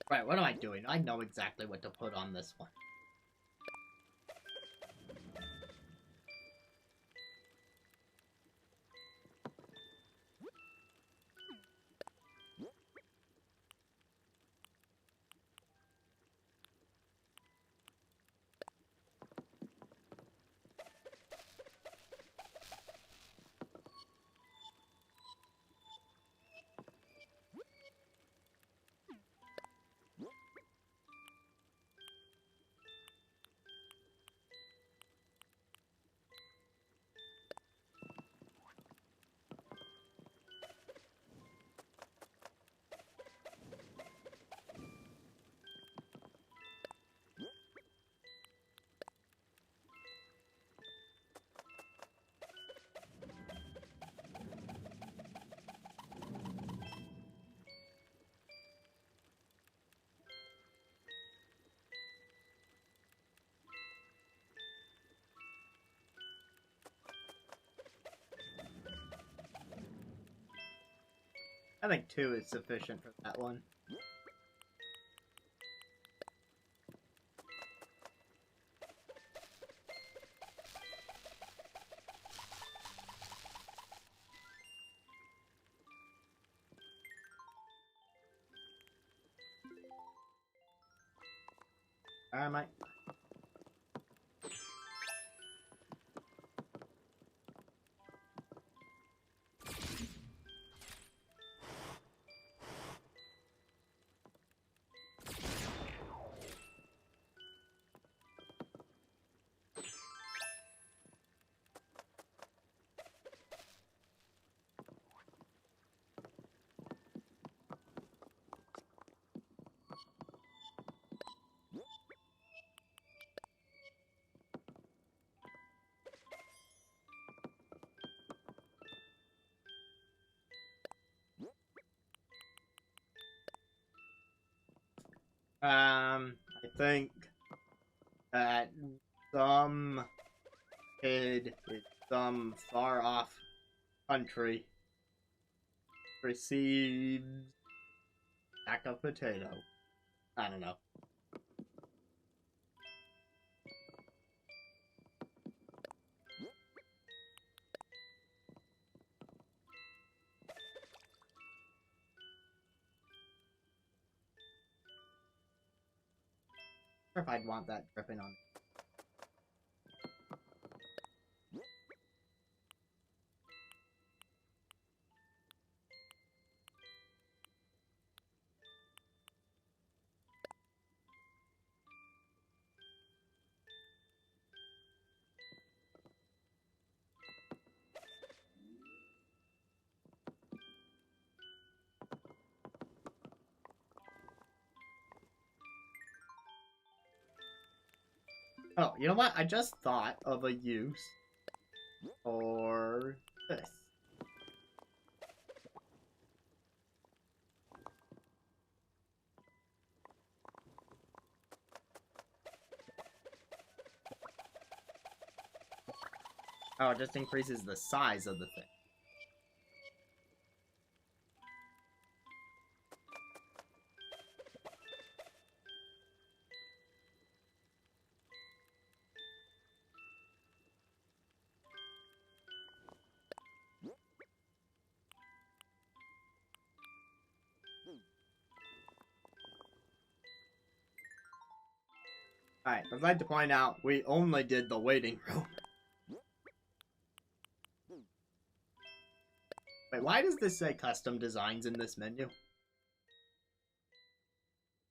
Right, what am I doing? I know exactly what to put on this one. I think 2 is sufficient for that one. Alright. I think that some kid in some far off country receives a sack of potato. I don't know. Or if I'd want that dripping on. Oh, you know what? I just thought of a use for this. Oh, it just increases the size of the thing. Alright, I'd like to point out, we only did the waiting room. Wait, why does this say custom designs in this menu?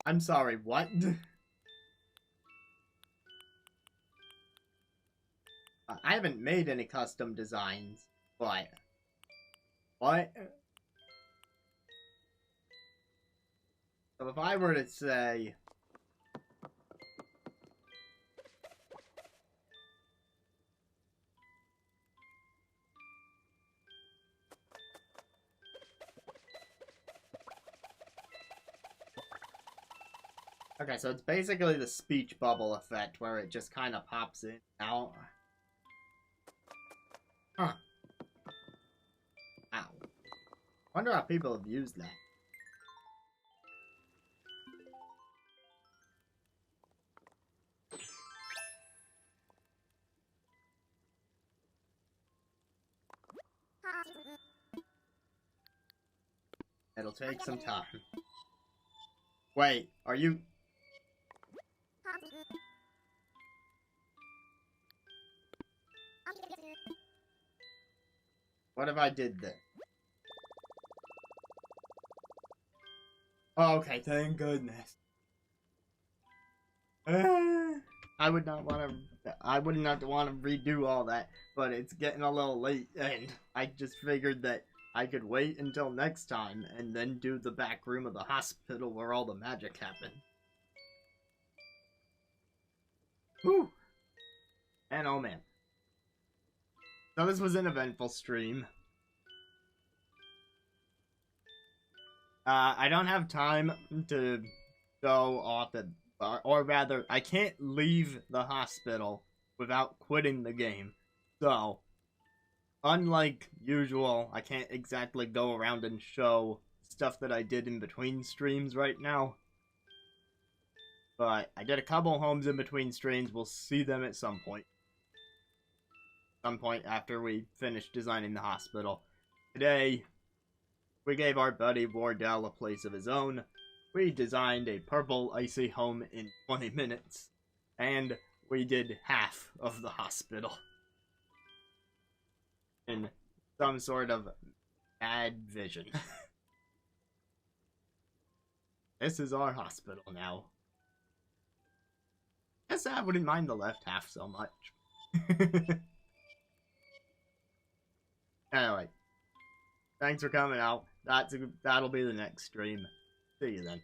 I'm sorry, what? I haven't made any custom designs, but... What? So if I were to say... Okay, so it's basically the speech bubble effect, where it just kind of pops in out. Huh. Ow. Wonder how people have used that. It'll take some time. Wait, are you... What if I did this? Oh, okay, thank goodness. I would not want to. I would not want to redo all that, but it's getting a little late, and I just figured that I could wait until next time and then do the back room of the hospital where all the magic happened. Whew. And oh man. So this was an eventful stream. I don't have time to go off the... Or rather, I can't leave the hospital without quitting the game. So, unlike usual, I can't exactly go around and show stuff that I did in between streams right now. But I did a couple homes in between streams. We'll see them at some point. Some point after we finish designing the hospital. Today, we gave our buddy Wardell a place of his own. We designed a purple icy home in 20 minutes. And we did half of the hospital. In some sort of bad vision. This is our hospital now. Guess I wouldn't mind the left half so much. Anyway, thanks for coming out. That'll be the next stream. See you then.